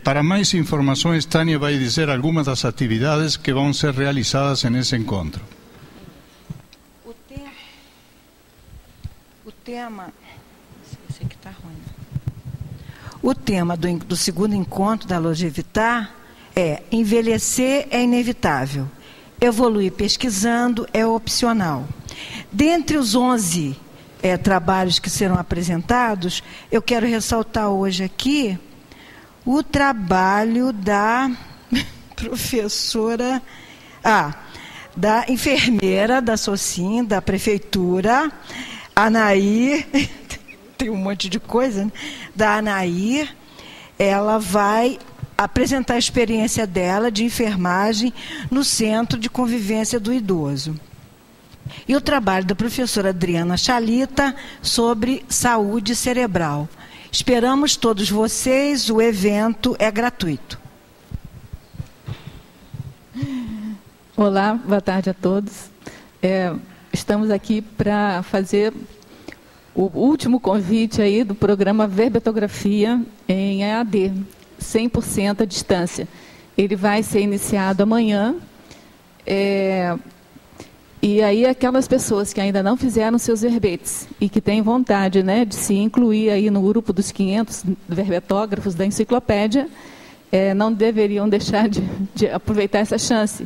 Para mais informações, Tânia vai dizer algumas das atividades que vão ser realizadas nesse encontro.
O tema do segundo encontro da Longevidade é: envelhecer é inevitável, evoluir pesquisando é opcional. Dentre os 11 trabalhos que serão apresentados, eu quero ressaltar hoje aqui o trabalho da professora, da enfermeira da SOCIM, da prefeitura, Anair, tem um monte de coisa, né? Da Anair. Ela vai apresentar a experiência dela de enfermagem no Centro de Convivência do Idoso. E o trabalho da professora Adriana Chalita sobre saúde cerebral. Esperamos todos vocês, o evento é gratuito.
Olá, boa tarde a todos. Estamos aqui para fazer o último convite aí do programa Verbetografia em EAD, 100% à distância. Ele vai ser iniciado amanhã. E aí aquelas pessoas que ainda não fizeram seus verbetes e que têm vontade, né, de se incluir aí no grupo dos 500 verbetógrafos da enciclopédia, não deveriam deixar de aproveitar essa chance.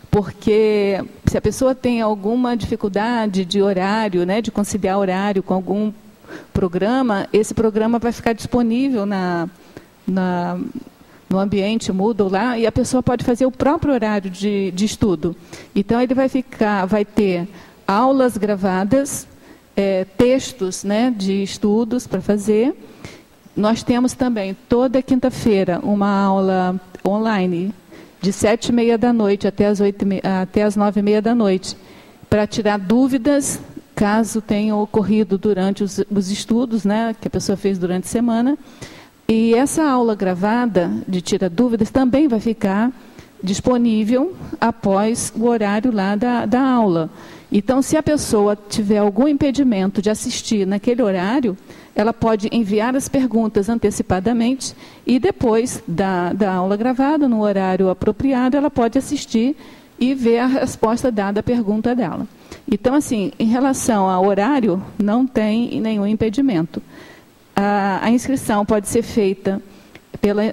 Porque se a pessoa tem alguma dificuldade de horário, né, de conciliar horário com algum programa, esse programa vai ficar disponível no ambiente Moodle lá, e a pessoa pode fazer o próprio horário de estudo. Então, ele vai ter aulas gravadas, textos, né, de estudos para fazer. Nós temos também, toda quinta-feira, uma aula online, de 7h30 da noite até as 9h30 da noite, para tirar dúvidas, caso tenham ocorrido durante os estudos, né, que a pessoa fez durante a semana. E essa aula gravada de tira dúvidas também vai ficar disponível após o horário lá da aula. Então, se a pessoa tiver algum impedimento de assistir naquele horário, ela pode enviar as perguntas antecipadamente e depois da aula gravada, no horário apropriado, ela pode assistir e ver a resposta dada à pergunta dela. Então, assim, em relação ao horário, não tem nenhum impedimento. A inscrição pode ser feita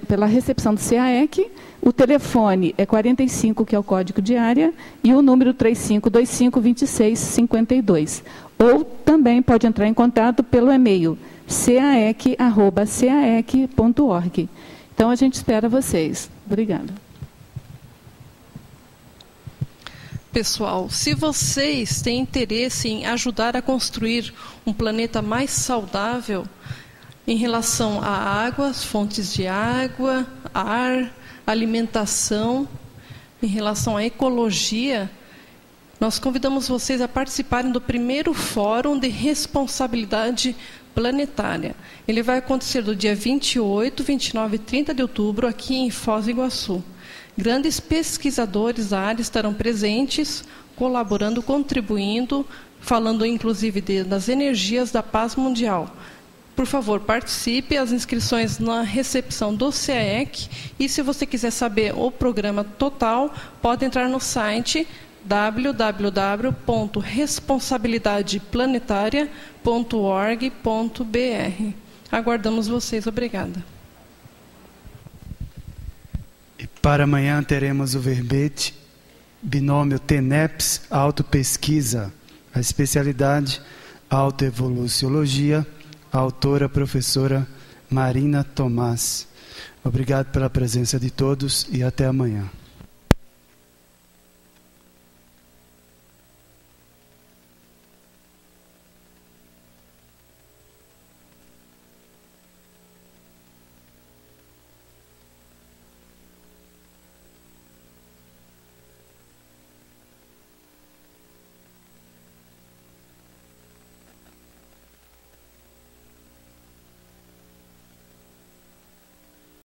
pela recepção do CAEC. O telefone é 45, que é o código de área, e o número 3525-2652. Ou também pode entrar em contato pelo e-mail caec@caec.org. Então, a gente espera vocês. Obrigada.
Pessoal, se vocês têm interesse em ajudar a construir um planeta mais saudável, em relação à água, as fontes de água, ar, alimentação, em relação à ecologia, nós convidamos vocês a participarem do primeiro Fórum de Responsabilidade Planetária. Ele vai acontecer do dia 28, 29 e 30 de outubro, aqui em Foz do Iguaçu. Grandes pesquisadores da área estarão presentes, colaborando, contribuindo, falando inclusive das energias da paz mundial. Por favor, participe, as inscrições na recepção do CAEC, e se você quiser saber o programa total, pode entrar no site www.responsabilidadeplanetaria.org.br. Aguardamos vocês. Obrigada.
E para amanhã teremos o verbete Binômio TENEPS Autopesquisa, A especialidade Autoevoluciologia, a autora professora Marina Tomás. Obrigado pela presença de todos e até amanhã.